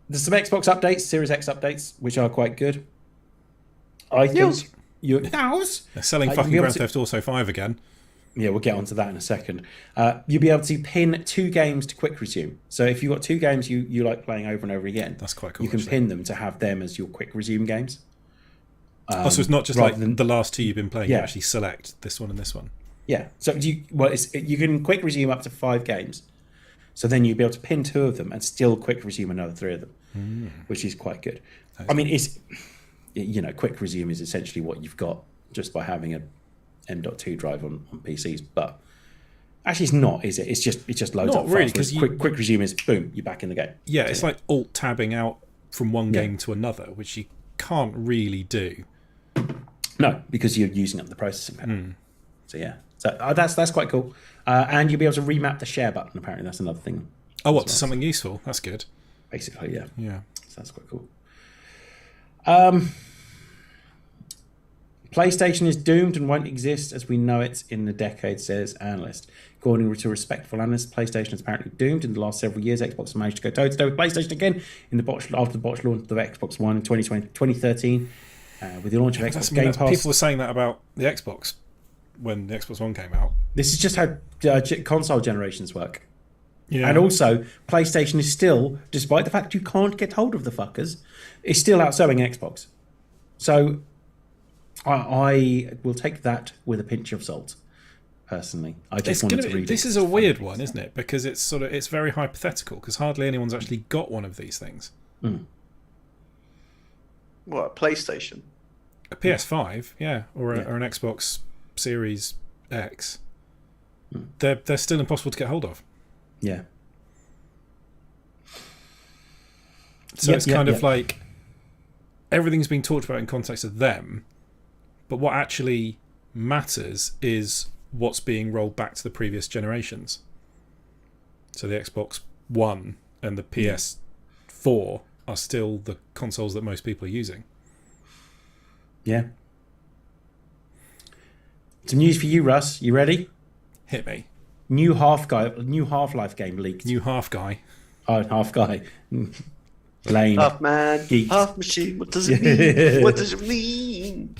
There's some Xbox updates, Series X updates, which are quite good. I think... They're selling fucking Grand Theft Auto 5 again. Yeah, we'll get onto that in a second. You'll be able to pin 2 games to quick resume. So if you've got 2 games you like playing over and over again, That's quite cool. you can actually. pin them to have them as your quick resume games. So it's not just rather like than- the last 2 you've been playing. You Yeah. actually select this one and this one. Yeah. So you can quick resume up to 5 games. So then you'll be able to pin 2 of them and still quick resume another 3 of them, which is quite good. I mean, quick resume is essentially what you've got just by having a M.2 drive on PCs, but actually it's not, is it? It's just loads Not up really, fast, 'cause whereas quick resume is boom, you're back in the game. Yeah, it's like alt tabbing out from one Yeah. game to another, which you can't really do. No, because you're using up the processing power. So yeah, so that's quite cool. And you'll be able to remap the share button. Apparently, that's another thing. Oh, what? To something useful? That's good. Basically, yeah. Yeah. So that's quite cool. PlayStation is doomed and won't exist as we know it in the decade, says analyst. According to respectful analysts, PlayStation is apparently doomed. In the last several years, Xbox managed to go toe-to-toe with PlayStation again after the botched launch of Xbox One in 2013. With the launch of Xbox Game Pass. People were saying that about the Xbox when the Xbox One came out. This is just how console generations work. Yeah. And also, PlayStation is still, despite the fact you can't get hold of the fuckers, is still outselling Xbox. So I will take that with a pinch of salt. Personally, I just wanted to read this it. is a weird one, isn't it? Because it's very hypothetical. Because hardly anyone's actually got one of these things. What, a PlayStation? A PS5, yeah, or Yeah. an Xbox Series X. They're still impossible to get hold of. Yeah. So it's kind of like everything's being talked about in context of them, but what actually matters is what's being rolled back to the previous generations. So the Xbox One and the PS4 are still the consoles that most people are using. Yeah. Some news for you, Russ. You ready? Hit me. New Half-Life game leaked. New half guy. Oh, half guy. Lame. Half man, Geeks. half machine. What does it mean? What does it mean?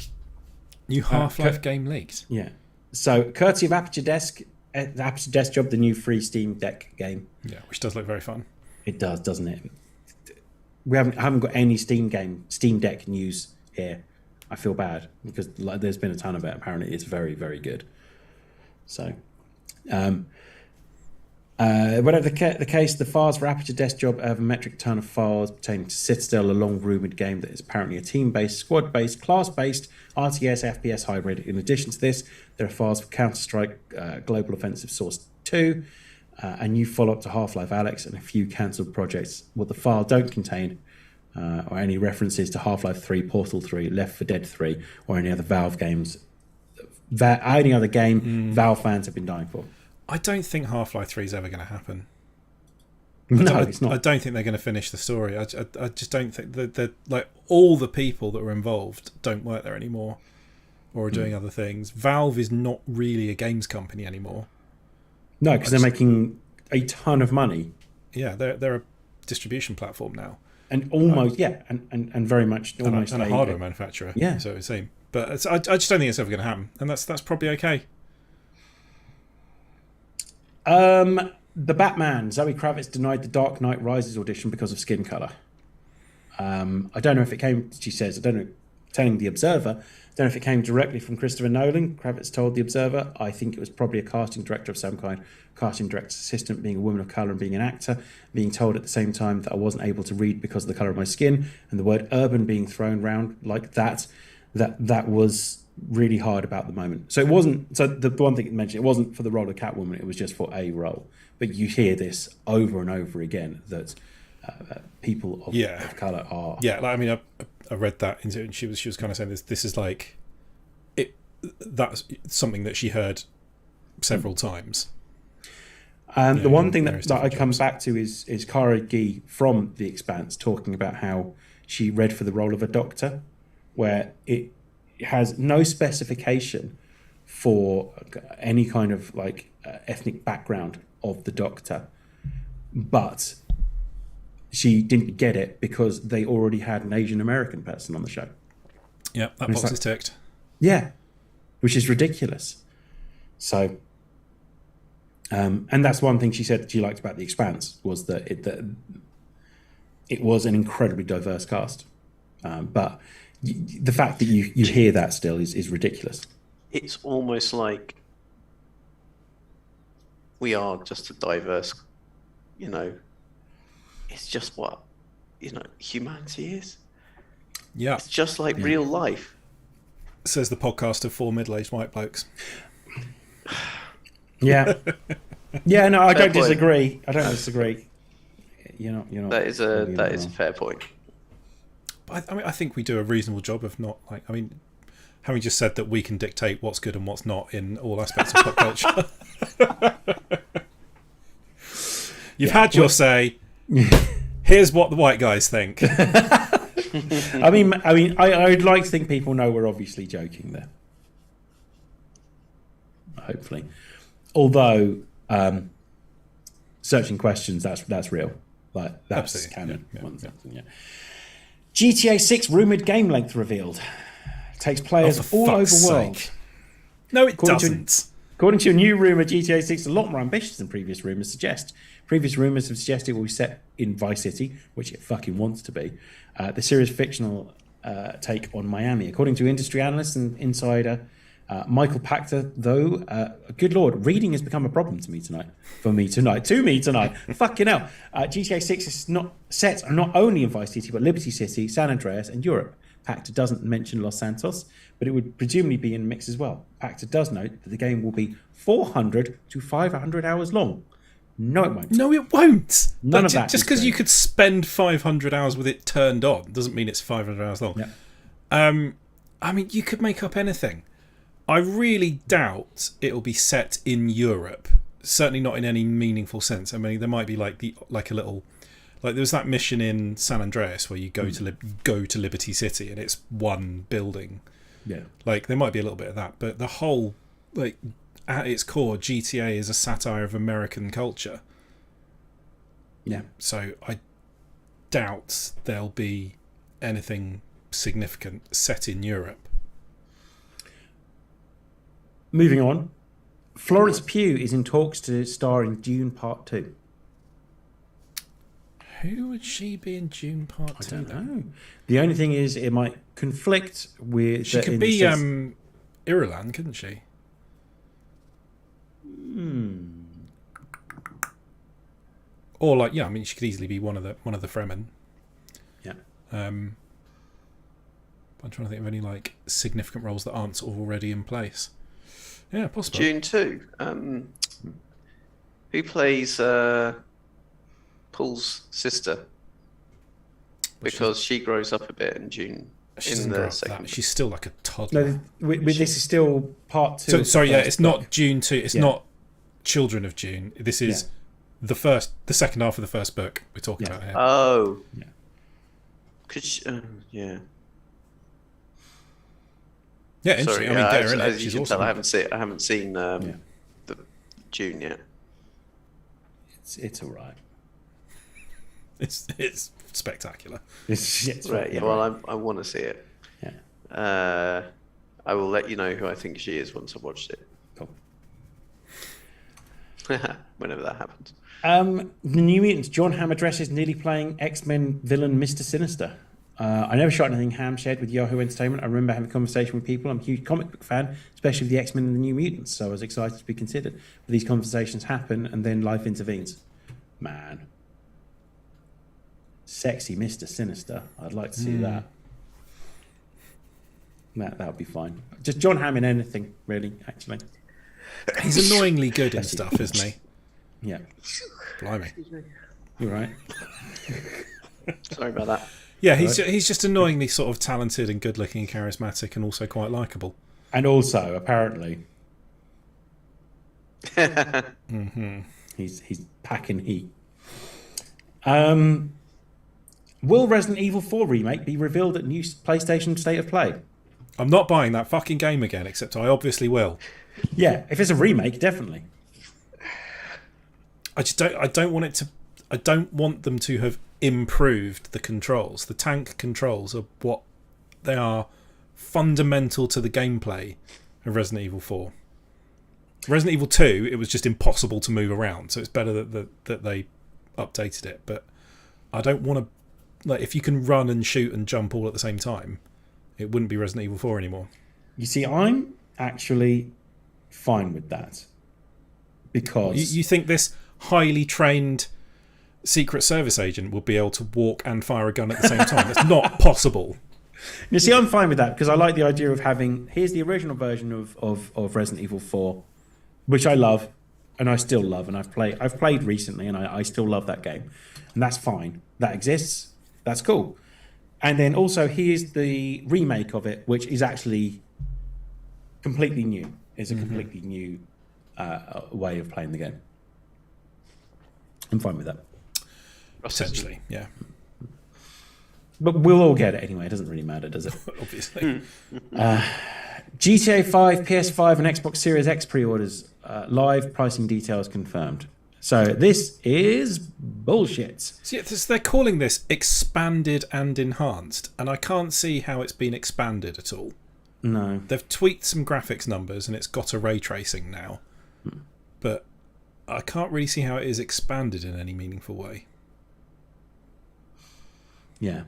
New Half-Life game leaked. Yeah. So, courtesy of Aperture Desk, the Aperture Desk Job, the new free Steam Deck game. Yeah, which does look very fun. It does, doesn't it? I haven't got any Steam Deck news here. I feel bad because there's been a ton of it. Apparently, it's very, very good. So, whatever the case, the files for Aperture Desk Job have a metric ton of files pertaining to Citadel, a long-rumoured game that is apparently a team-based, squad-based, class-based RTS FPS hybrid. In addition to this, there are files for Counter-Strike Global Offensive Source 2, a new follow-up to Half-Life Alyx, and a few cancelled projects. What the file don't contain or any references to Half-Life 3, Portal 3, Left 4 Dead 3, or any other Valve games. Any other game Valve fans have been dying for. I don't think Half-Life 3 is ever going to happen. No, it's not. I don't think they're going to finish the story. I just don't think that like all the people that were involved don't work there anymore or are doing other things. Valve is not really a games company anymore. No, because they're making a ton of money. Yeah, they're a distribution platform now. And almost, and very much almost and a hardware manufacturer. Yeah. So it's same. But I just don't think it's ever going to happen. And that's probably okay. The Batman, Zoe Kravitz denied the Dark Knight Rises audition because of skin color. I don't know if it came, she says, I don't know, telling The Observer, don't know if it came directly from Christopher Nolan. Kravitz told The Observer, I think it was probably a casting director of some kind, casting director's assistant, being a woman of color and being an actor, being told at the same time that I wasn't able to read because of the color of my skin, and the word urban being thrown around like that was really hard about the moment. So it wasn't, so the one thing it mentioned, it wasn't for the role of Catwoman, it was just for a role. But you hear this over and over again that people of color are. Yeah, like, I mean, I read that and she was kind of saying this is like it. That's something that she heard several times. The one thing that I come back to is Kara Gee from The Expanse talking about how she read for the role of a doctor, where it has no specification for any kind of like ethnic background of the doctor, but she didn't get it because they already had an Asian American person on the show. Yeah, that box is ticked. Yeah, which is ridiculous. So And that's one thing she said that she liked about The Expanse, was that it was an incredibly diverse cast. But the fact that you hear that still is ridiculous. It's almost like we are just a diverse, it's just what, humanity is. Yeah. It's just like real life. Says the podcast of 4 middle-aged white blokes. Yeah. Yeah, no, I Fair don't point. disagree. I don't disagree. You're not. That is a fair point. But I think we do a reasonable job of not having just said that we can dictate what's good and what's not in all aspects of pop culture. You've had your say. Here's what the white guys think. I mean, I'd like to think people know we're obviously joking there. Hopefully, although searching questions, that's real. Like that's Absolutely. canon. Yeah. Yeah. GTA 6 rumored game length revealed. Takes players all over the world. No, it According to- doesn't. According to a new rumour, GTA 6 is a lot more ambitious than previous rumours suggest. Previous rumours have suggested it will be set in Vice City, which it fucking wants to be. The series' fictional take on Miami. According to industry analyst and insider Michael Pachter, though, good lord, reading has become a problem to me tonight. Fucking hell. GTA 6 is not set not only in Vice City, but Liberty City, San Andreas, and Europe. Pachter doesn't mention Los Santos, but it would presumably be in the mix as well. Pachter does note that the game will be 400 to 500 hours long. No, it won't. No, it won't. None But of that Just is because true. you could spend 500 hours with it turned on doesn't mean it's 500 hours long. Yeah. I mean, you could make up anything. I really doubt it'll be set in Europe. Certainly not in any meaningful sense. I mean, there might be like a little, like there was that mission in San Andreas where you go to Liberty City and it's one building. Yeah. Like there might be a little bit of that, but the whole, like at its core, GTA is a satire of American culture. Yeah. So I doubt there'll be anything significant set in Europe. Moving on. Florence Pugh is in talks to star in Dune Part 2. Who would she be in June Part I 2? don't then? know. The only thing is, it might conflict with. She could in the be sense- Irulan, couldn't she? Or like, yeah, I mean, she could easily be one of the Fremen. Yeah. I'm trying to think of any like significant roles that aren't sort of already in place. Yeah, possible. June 2. Who plays Paul's sister? Because she grows up a bit in June. She in doesn't the grow up second. that. She's still like a toddler. No, this is still Part 2. So of the sorry, yeah, first it's book. not June 2. It's Yeah. not Children of June. This is the second half of the first book we're talking Yeah. about here. Oh. Yeah. Could she, yeah. Yeah, interesting. Sorry, I mean, get her in as it. you She's can awesome. tell, I haven't seen the June yet. It's all right. It's spectacular. It's Right. Yeah. Well, I want to see it. Yeah. I will let you know who I think she is once I've watched it. Cool. Whenever that happens. The New Mutants. John Hamm addresses nearly playing X-Men villain Mr. Sinister. I never shot anything Hamm shared with Yahoo Entertainment. I remember having a conversation with people. I'm a huge comic book fan, especially of the X-Men and the New Mutants, so I was excited to be considered. But these conversations happen, and then life intervenes. Man. Sexy Mr. Sinister. I'd like to see that. That would be fine. Just John Hamm in anything, really, actually. He's annoyingly good in stuff, isn't he? Yeah. Blimey. You're right. Sorry about that. Yeah, he's just annoyingly sort of talented and good-looking and charismatic and also quite likable. And also, apparently, he's packing heat. Will Resident Evil 4 remake be revealed at new PlayStation State of Play? I'm not buying that fucking game again, except I obviously will. Yeah, if it's a remake, definitely. I don't want it to. I don't want them to have improved the controls. The tank controls are what they are fundamental to the gameplay of Resident Evil 4. Resident Evil 2, it was just impossible to move around, so it's better that they updated it. But I don't want to, like, if you can run and shoot and jump all at the same time, it wouldn't be Resident Evil 4 anymore. You see, I'm actually fine with that because you think this highly trained Secret Service agent will be able to walk and fire a gun at the same time? It's not possible. You see, I'm fine with that because I like the idea of having. Here's the original version of Resident Evil 4, which I love, and I still love, and I've played recently, and I still love that game, and that's fine. That exists. That's cool. And then also here's the remake of it, which is actually completely new. It's a completely new way of playing the game. I'm fine with that. Essentially, yeah. But we'll all get it anyway. It doesn't really matter, does it? Obviously. GTA 5, PS5, and Xbox Series X pre-orders live. Pricing details confirmed. So this is bullshit. So yeah, they're calling this expanded and enhanced, and I can't see how it's been expanded at all. No. They've tweaked some graphics numbers, and it's got a ray tracing now. But I can't really see how it is expanded in any meaningful way. Yeah.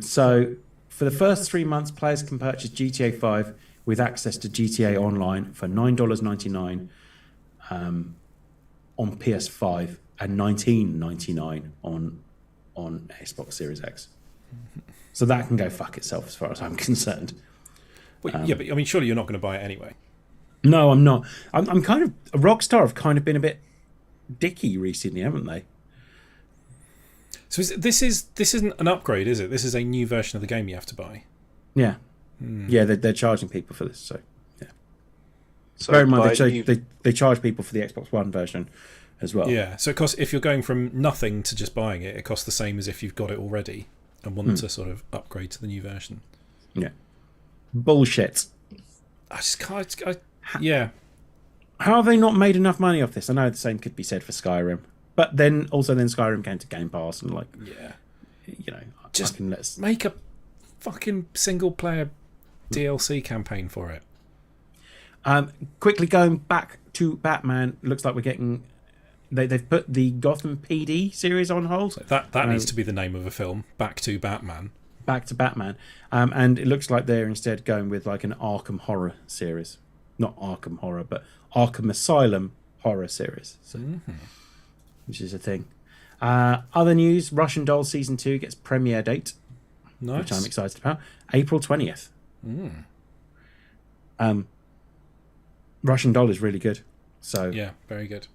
So for the first 3 months, players can purchase GTA 5 with access to GTA Online for $9.99 on PS5 and $19.99 on Xbox Series X. So that can go fuck itself as far as I'm concerned. Well, yeah, but I mean, surely you're not going to buy it anyway. No, I'm not. I'm kind of Rockstar have kind of been a bit dicky recently, haven't they? So this isn't an upgrade, is it? This is a new version of the game you have to buy. Yeah, yeah. They're charging people for this, so yeah. So bear in mind they charge people for the Xbox One version as well. Yeah, so it costs, if you're going from nothing to just buying it, it costs the same as if you've got it already and want to sort of upgrade to the new version. Yeah, bullshit. I just can't. Yeah. How have they not made enough money off this? I know the same could be said for Skyrim, but then Skyrim came to Game Pass and just make a fucking single player DLC campaign for it. Quickly going back to Batman, looks like we're getting. They've put the Gotham PD series on hold. So that needs to be the name of a film. Back to Batman. Back to Batman, and it looks like they're instead going with like an Arkham horror series, not Arkham Horror, but Arkham Asylum horror series. So, which is a thing. Other news: Russian Doll season 2 gets premiere date, Nice. which I'm excited about. April 20th. Russian Doll is really good. So Yeah, very good.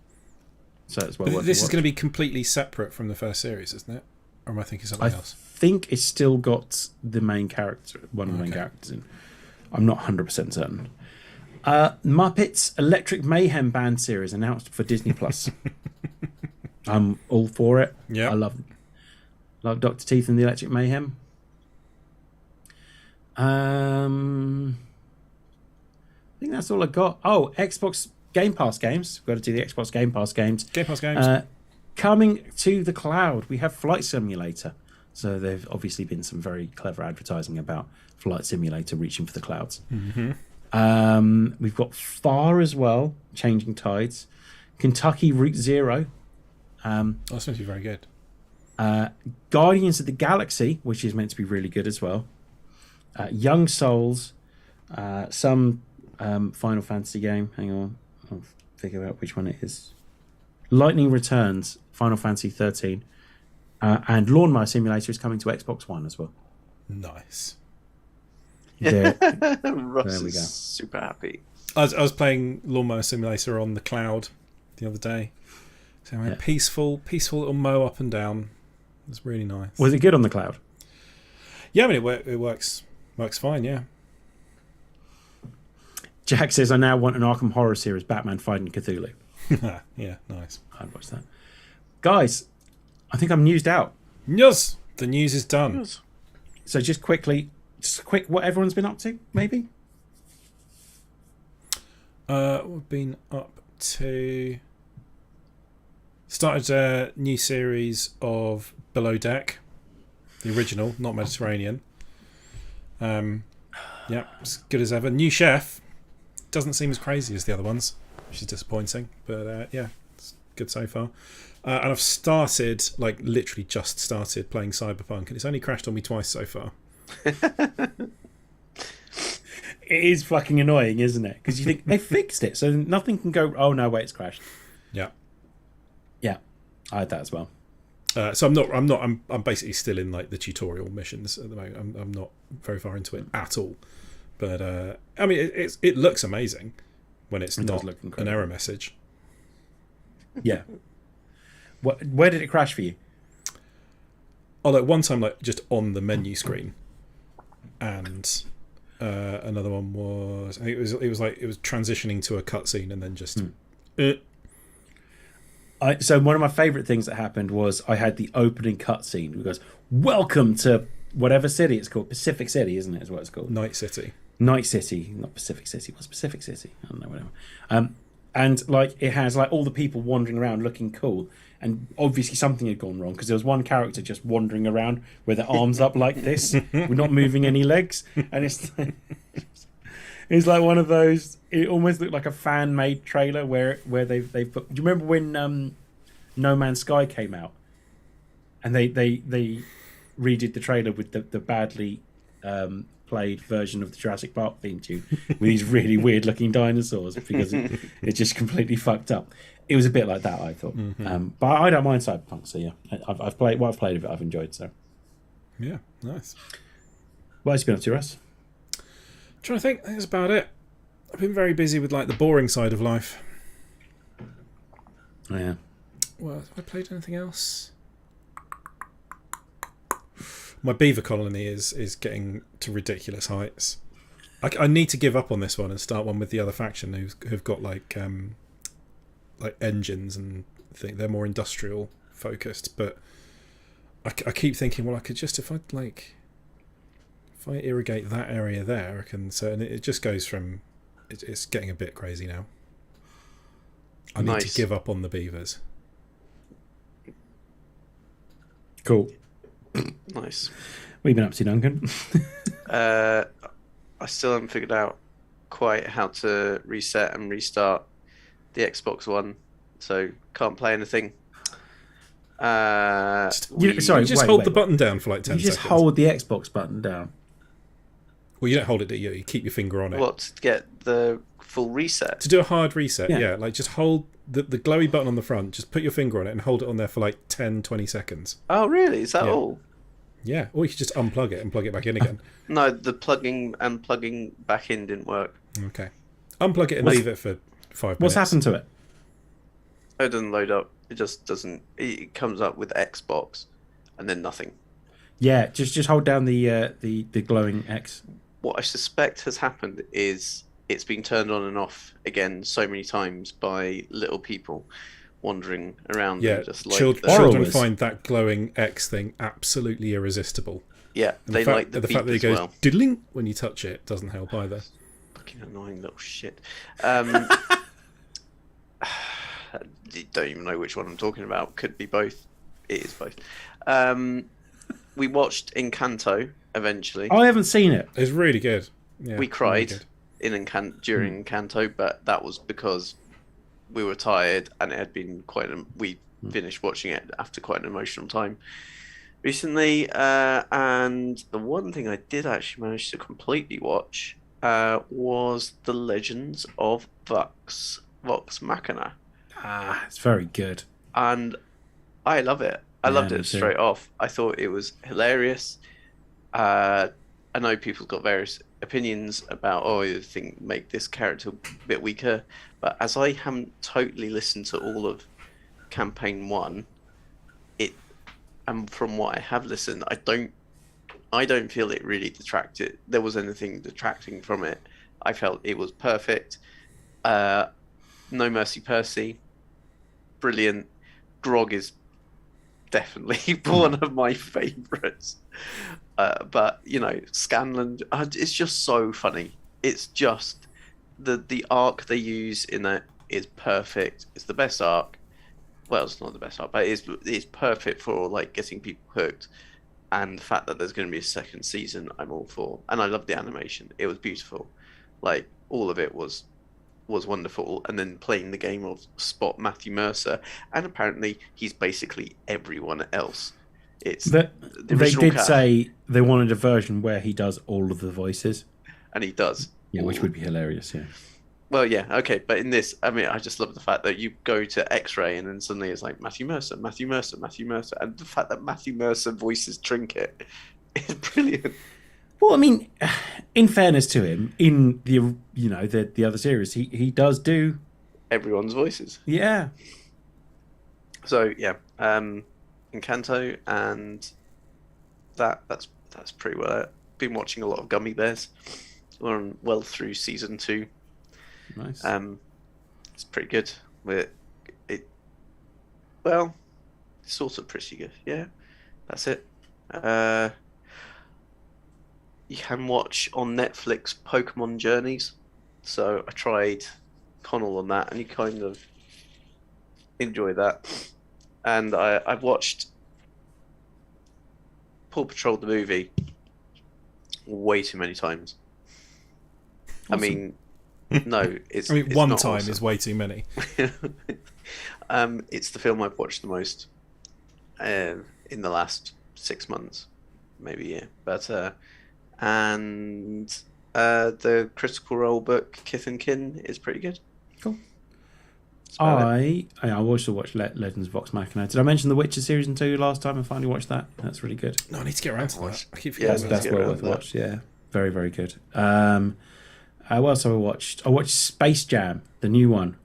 So it's well worth This is watch. going to be completely separate from the first series, isn't it? Or am I thinking something else? I think it's still got the main character, one of the main characters in. I'm not 100% certain. Muppets Electric Mayhem Band series announced for Disney Plus. I'm all for it. Yeah, I love Dr. Teeth and the Electric Mayhem. I think that's all I got. Oh, Xbox Game Pass games. We've got to do the Xbox Game Pass games. Game Pass games. Coming to the cloud, we have Flight Simulator. So there've obviously been some very clever advertising about Flight Simulator reaching for the clouds. We've got Far as well, Changing Tides. Kentucky Route Zero. That's going to be very good. Guardians of the Galaxy, which is meant to be really good as well. Young Souls. Some Final Fantasy game. Hang on. I'll figure out which one it is. Lightning Returns, Final Fantasy 13. And Lawnmower Simulator is coming to Xbox One as well. Nice. There Russ we is go. super happy. I was playing Lawnmower Simulator on the cloud the other day. So I went peaceful little mow up and down. It was really nice. Was it good on the cloud? Yeah, I mean it works fine. Yeah. Jack says, I now want an Arkham Horror series, Batman Fighting Cthulhu. Yeah, nice. I'd watch that. Guys, I think I'm newsed out. Yes, the news is done. So just quick what everyone's been up to, maybe? We've been up to started a new series of Below Deck, the original, not Mediterranean. Yeah, as good as ever. New chef, doesn't seem as crazy as the other ones, which is disappointing. But yeah, it's good so far. And I've started, like, literally just started playing Cyberpunk, and it's only crashed on me twice so far. It is fucking annoying, isn't it? Because you think they fixed it, so nothing can go. Oh no, wait, it's crashed. Yeah. Yeah, I had that as well. So I'm basically still in like the tutorial missions at the moment. I'm not very far into it at all. But I mean, it looks amazing when it's not an error message. Yeah. Where did it crash for you? Oh, like one time, like just on the menu screen, and another one was, I think it was like it was transitioning to a cutscene and then just. So one of my favourite things that happened was I had the opening cutscene. It goes, "Welcome to whatever city it's called, Pacific City, isn't it? Is what it's called. Night City. Night City, not Pacific City. What's Pacific City? I don't know, whatever. And like it has like all the people wandering around looking cool, and obviously something had gone wrong because there was one character just wandering around with their arms up like this, we're not moving any legs, and it's like one of those. It almost looked like a fan-made trailer where they've put. Do you remember when No Man's Sky came out, and they redid the trailer with the badly played version of the Jurassic Park theme tune with these really weird looking dinosaurs because it just completely fucked up. It was a bit like that, I thought. But I don't mind Cyberpunk, so yeah, I've played what I've played of it. I've enjoyed. So yeah, nice. What else you been up to, Russ? Trying to think. That's about it. I've been very busy with like the boring side of life. Oh, yeah. Well, have I played anything else? My beaver colony is getting to ridiculous heights. I need to give up on this one and start one with the other faction who've got like engines and they're more industrial focused. But I keep thinking, well, I could just if I irrigate that area there, I can. So and it just goes from it's getting a bit crazy now. I need to give up on the beavers. Cool. Nice. What have you been up to, Duncan? I still haven't figured out quite how to reset and restart the Xbox One, so can't play anything. Just hold the button down for like 10 seconds. You just hold the Xbox button down. Well, you don't hold it, do you? You keep your finger on it. What, to get the full reset? To do a hard reset, yeah. Like just hold the glowy button on the front, just put your finger on it and hold it on there for like 10, 20 seconds. Oh, really? Is that all? Yeah, or you could just unplug it and plug it back in again. No, the plugging and plugging back in didn't work. Okay. Unplug it and leave it for 5 minutes. What's happened to it? It doesn't load up. It just doesn't. It comes up with Xbox and then nothing. Yeah, just hold down the glowing X. What I suspect has happened is it's been turned on and off again so many times by little people wandering around. Yeah, and just like children find that glowing X thing absolutely irresistible. Yeah, and they like the fact that it goes diddling when you touch it doesn't help either. Fucking annoying little shit. Don't even know which one I'm talking about. Could be both. It is both. We watched Encanto eventually. I haven't seen it. It's really good. Yeah, we cried really during Encanto, but that was because we were tired and it had been we finished watching it after quite an emotional time recently. And the one thing I did actually manage to completely watch was The Legends of Vox Machina. It's very good. And I love it. I loved it straight off. I thought it was hilarious. I know people's got various opinions about, you think make this character a bit weaker, but as I haven't totally listened to all of campaign 1, and from what I have listened, I don't feel it really detracted. There was anything detracting from it. I felt it was perfect. No Mercy Percy, brilliant. Grog is definitely one of my favorites. But Scanlan, it's just so funny. It's just the arc they use in that is perfect. It's the best arc. Well, it's not the best arc, but it's perfect for like getting people hooked. And the fact that there's going to be a second season, I'm all for. And I love the animation. It was beautiful. Like all of it was was wonderful, and then playing the game of spot Matthew Mercer, and apparently he's basically everyone else. It's They the original did cast, say they wanted a version where he does all of the voices. and he does. Yeah, which would be hilarious. Yeah. Well, yeah, okay, but in this, I mean, I just love the fact that you go to X-Ray and then suddenly it's like Matthew Mercer, Matthew Mercer, Matthew Mercer, and the fact that Matthew Mercer voices Trinket is brilliant. Well, I mean, in fairness to him, in the other series, he does do. Everyone's voices. Yeah. So yeah, Encanto, and that's pretty well it. Been watching a lot of Gummy Bears. We're well through season 2. Nice. It's pretty good. Well, it's sort of pretty good. Yeah, that's it. You can watch on Netflix Pokemon Journeys. So I tried Connell on that, and you kind of enjoy that. And I've watched Paw Patrol the movie way too many times. Awesome. I mean, no, it's. I mean, it's one not time awesome. is way too many. It's the film I've watched the most in the last 6 months, maybe a year. But the Critical Role book Kith and Kin is pretty good. Cool. That's about it. I also watched Legends of Vox Machina. Did I mention The Witcher season 2 last time? I finally watched that. That's really good. No, I need to get around to that. I keep Yeah, forgetting. That's get well around worth to a that. watch. Yeah, very very good. What else have I watched? I watched Space Jam, the new one.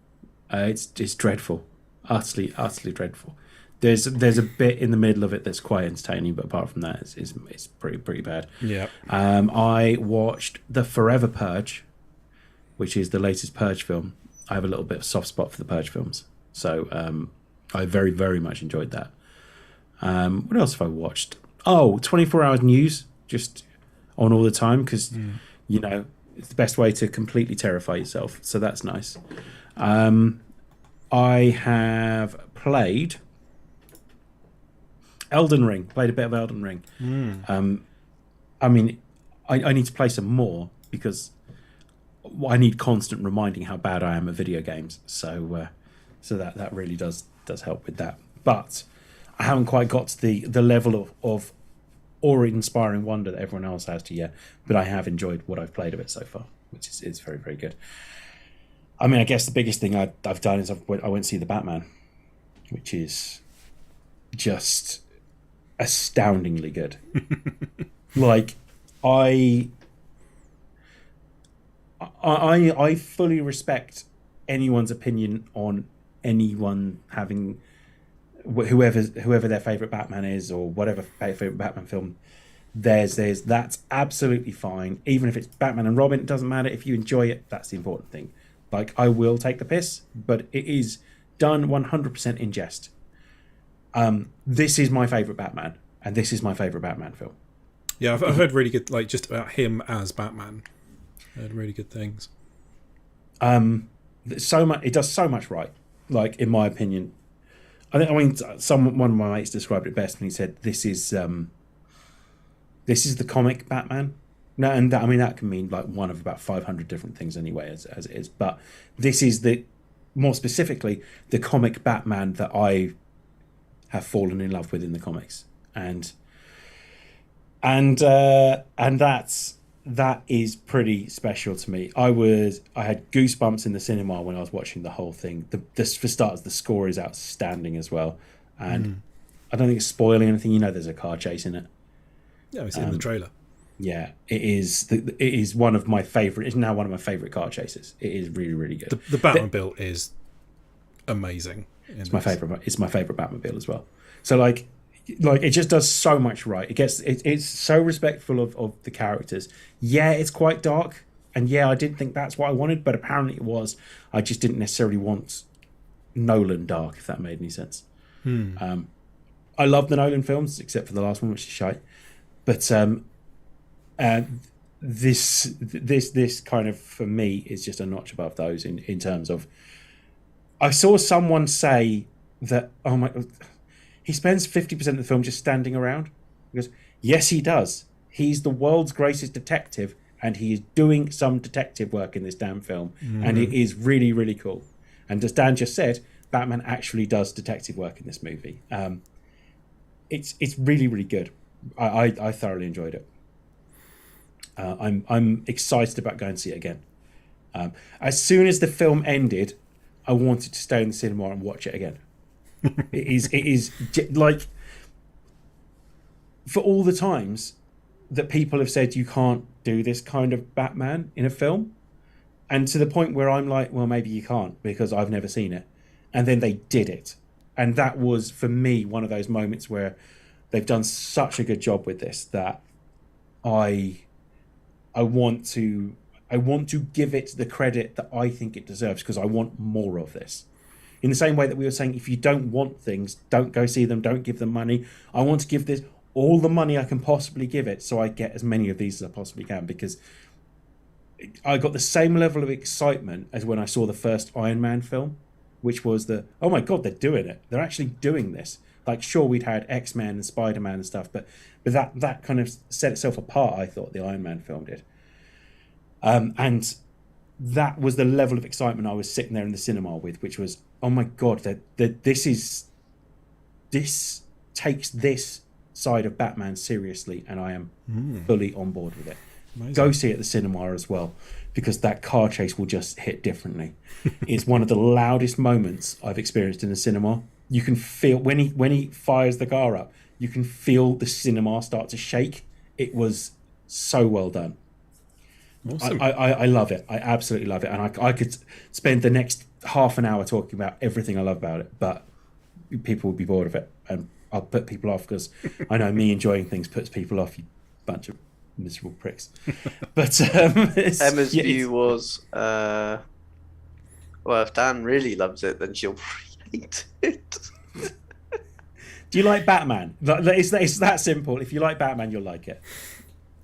It's dreadful, utterly dreadful. There's a bit in the middle of it that's quite entertaining, but apart from that, it's pretty bad. Yeah. I watched The Forever Purge, which is the latest Purge film. I have a little bit of soft spot for the Purge films, so I very very much enjoyed that. What else have I watched? 24 Hours News, just on all the time, because it's the best way to completely terrify yourself. So that's nice. I have played Elden Ring. Played a bit of Elden Ring. I mean, I need to play some more because I need constant reminding how bad I am at video games. So that really does help with that. But I haven't quite got to the level of awe-inspiring wonder that everyone else has to yet. But I have enjoyed what I've played of it so far, which is very very good. I mean, I guess the biggest thing I've done is I went to see the Batman, which is just astoundingly good. Like, I fully respect anyone's opinion on anyone having whoever their favorite Batman is or whatever favorite Batman film. That's absolutely fine. Even if it's Batman and Robin, it doesn't matter. If you enjoy it, that's the important thing. Like, I will take the piss, but it is done 100% in jest. This is my favorite Batman, and this is my favorite Batman film. Yeah, I've heard really good, like, just about him as Batman. I heard really good things. So much, it does so much right. Like, in my opinion, one of my mates described it best, and he said, "This is the comic Batman." No, and that can mean like one of about 500 different things anyway, as it is. But this is more specifically the comic Batman that I have fallen in love with in the comics, and that is pretty special to me. I had goosebumps in the cinema when I was watching the whole thing. For starters, the score is outstanding as well, and I don't think it's spoiling anything. There's a car chase in it. Yeah, it's in the trailer. Yeah, it is. It is one of my favorite. It's now one of my favorite car chases. It is really, really good. The Batmobile is amazing. It's my favorite. It's my favorite Batmobile as well. So like it just does so much right. It's so respectful of the characters. Yeah, it's quite dark, and yeah, I didn't think that's what I wanted, but apparently it was. I just didn't necessarily want Nolan dark, if that made any sense. I love the Nolan films, except for the last one, which is shite. But this kind of, for me, is just a notch above those in terms of. I saw someone say that, oh my, he spends 50% of the film just standing around. He goes, yes, he does. He's the world's greatest detective, and he is doing some detective work in this damn film, and it is really, really cool. And as Dan just said, Batman actually does detective work in this movie. It's really, really good. I thoroughly enjoyed it. I'm excited about going to see it again. As soon as the film ended, I wanted to stay in the cinema and watch it again. It is like, for all the times that people have said you can't do this kind of Batman in a film, and to the point where I'm like, well, maybe you can't because I've never seen it, and then they did it, and that was for me one of those moments where they've done such a good job with this that I want to give it the credit that I think it deserves, because I want more of this. In the same way that we were saying, if you don't want things, don't go see them, don't give them money. I want to give this all the money I can possibly give it, so I get as many of these as I possibly can, because I got the same level of excitement as when I saw the first Iron Man film, which was oh my God, they're doing it. They're actually doing this. Like, sure, we'd had X-Men and Spider-Man and stuff, but that kind of set itself apart, I thought, the Iron Man film did. And that was the level of excitement I was sitting there in the cinema with, which was, oh my God, this takes this side of Batman seriously, and I am fully on board with it. Amazing. Go see it at the cinema as well, because that car chase will just hit differently. It's one of the loudest moments I've experienced in the cinema. You can feel when he fires the car up, you can feel the cinema start to shake. It was so well done. Awesome. I love it. I absolutely love it, and I could spend the next half an hour talking about everything I love about it, but people would be bored of it, and I'll put people off, because I know me enjoying things puts people off, you bunch of miserable pricks. But Emma's view was, well, if Dan really loves it, then she'll hate it. Do you like Batman? It's that simple. If you like Batman, you'll like it.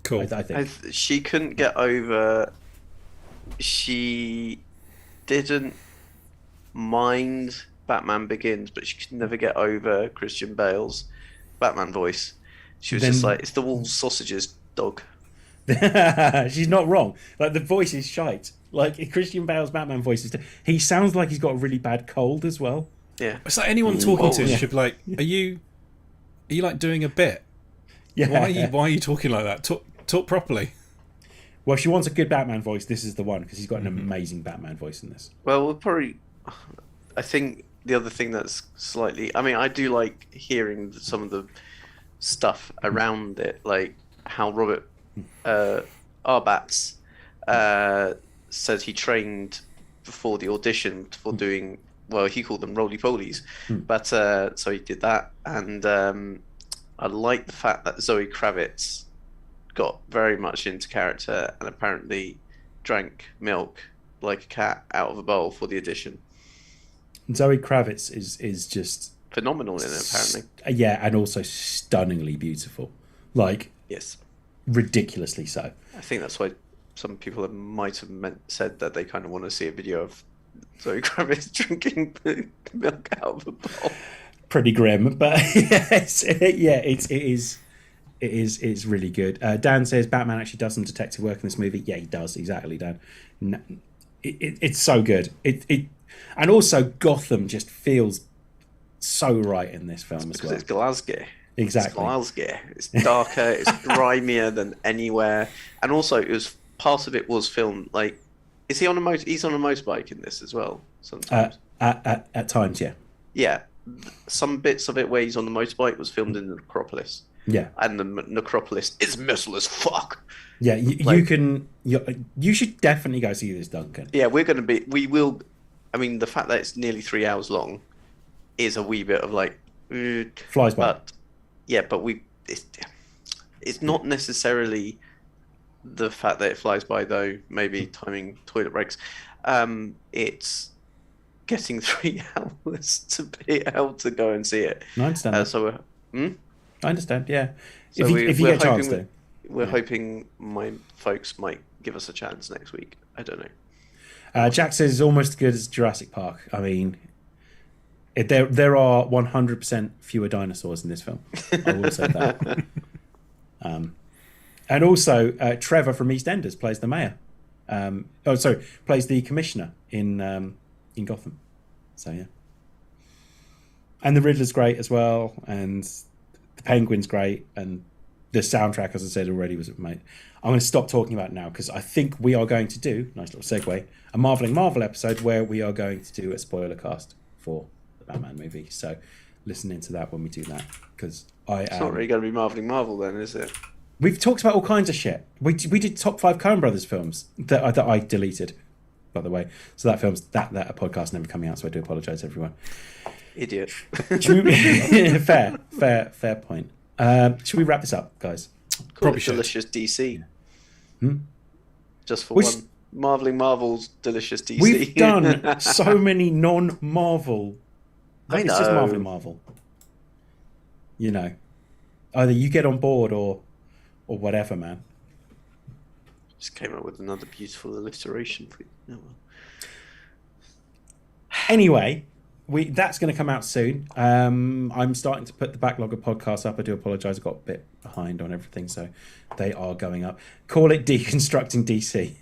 Cool. I think. She couldn't get over. She didn't mind Batman Begins, but she could never get over Christian Bale's Batman voice. She was just like, it's the Wolves Sausages dog. She's not wrong. Like, the voice is shite. Like, Christian Bale's Batman voice is. He sounds like he's got a really bad cold as well. Yeah. It's like anyone talking to him yeah. should be like, are you like doing a bit? Yeah. Why are you talking like that? Talk properly. Well, she wants a good Batman voice. This is the one, because he's got an amazing Batman voice in this. Well, we'll probably. I think the other thing that's slightly. I mean, I do like hearing some of the stuff around it, like how Robert Arbats said he trained before the audition for doing. Well, he called them roly-polies, but so he did that, and I like the fact that Zoe Kravitz got very much into character and apparently drank milk like a cat out of a bowl for the audition. Zoe Kravitz is just Phenomenal in it, apparently. Yeah, and also stunningly beautiful. Like, Yes. ridiculously so. I think that's why some people might have said that they kind of want to see a video of Zoe Kravitz drinking milk out of a bowl. Pretty grim, but yes, it is really good. Dan says Batman actually does some detective work in this movie. Yeah, he does, exactly, Dan. It's so good. And also Gotham just feels so right in this film as well. It's Glasgow. Exactly. It's Glasgow. It's darker. It's grimier than anywhere. And also, part of it was filmed like. Is he on a He's on a motorbike in this as well. Sometimes. At times, yeah. Yeah, some bits of it where he's on the motorbike was filmed in the Necropolis. Yeah. And the Necropolis is merciless fuck. Yeah, you should definitely go see this, Duncan. Yeah, we will. I mean, the fact that it's nearly 3 hours long is a wee bit of like Flies by. But yeah, but it's not necessarily the fact that it flies by, though. Maybe timing toilet breaks. It's getting 3 hours to be able to go and see it. I understand. I understand. Yeah. So if you get a chance to. We're hoping my folks might give us a chance next week. I don't know. Jack says it's almost as good as Jurassic Park. I mean, there are 100% fewer dinosaurs in this film. I will say that. And also, Trevor from EastEnders plays the mayor. Plays the commissioner in Gotham. So yeah. And the Riddler's great as well, and the Penguin's great, and the soundtrack, as I said already, was mate. I'm going to stop talking about it now because I think we are going to do, nice little segue, a Marveling Marvel episode where we are going to do a spoiler cast for the Batman movie. So listen into that when we do that, because It's not really going to be Marveling Marvel then, is it? We've talked about all kinds of shit. We did top 5 Coen Brothers films that I deleted, by the way. So that film's that a podcast never coming out. So I do apologise, everyone. Idiot. Fair point. Should we wrap this up, guys? Probably Delicious DC. Just for Which- one. Marveling Marvel's Delicious DC. We've done so many non-Marvel. I It's just know. Marvel and Marvel. You know, either you get on board or whatever, man. Just came up with another beautiful alliteration for you. Oh, well. Anyway, that's going to come out soon. I'm starting to put the backlog of podcasts up. I do apologise. I got a bit behind on everything, so they are going up. Call it Deconstructing DC.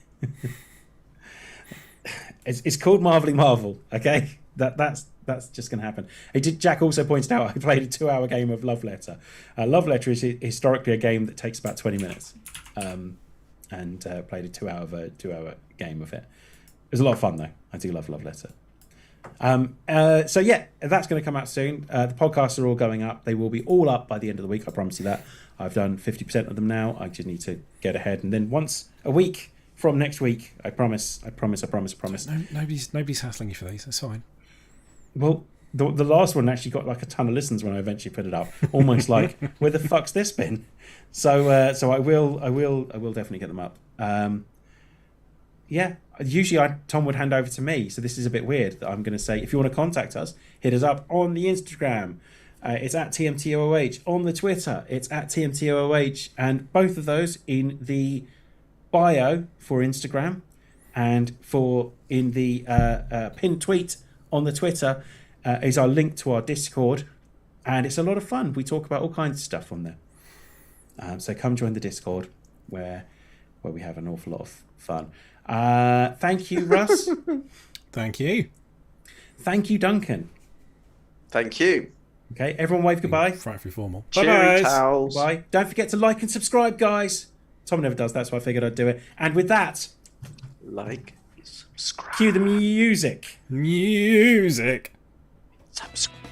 It's called Marveling Marvel. Okay, that's just going to happen. Jack also pointed out I played a 2-hour game of Love Letter. Love Letter is historically a game that takes about 20 minutes, and played a 2-hour game of it. It was a lot of fun though. I do love Love Letter. So yeah, that's going to come out soon. The podcasts are all going up. They will be all up by the end of the week. I promise you that. I've done 50% of them now. I just need to get ahead, and then once a week from next week, I promise. No, nobody's hassling you for these. That's fine. Well, the last one actually got like a ton of listens when I eventually put it up. Almost like, where the fuck's this been? So I will definitely get them up. Yeah, usually Tom would hand over to me, so this is a bit weird that I'm going to say, if you want to contact us, hit us up on the Instagram. It's at TMTOOH. On the Twitter, it's at TMTOOH, and both of those in the bio for Instagram, and in the pinned tweet on the Twitter is our link to our Discord, and it's a lot of fun. We talk about all kinds of stuff on there. So come join the Discord where we have an awful lot of fun. Thank you, Russ. Thank you. Thank you, Duncan. Thank you. Okay, everyone wave goodbye. Frightfully formal. Cheery Bye. towels. Bye. Don't forget to like and subscribe, guys. Tom never does that, so I figured I'd do it. And with that, Like, subscribe. cue the music. Music. Subscribe.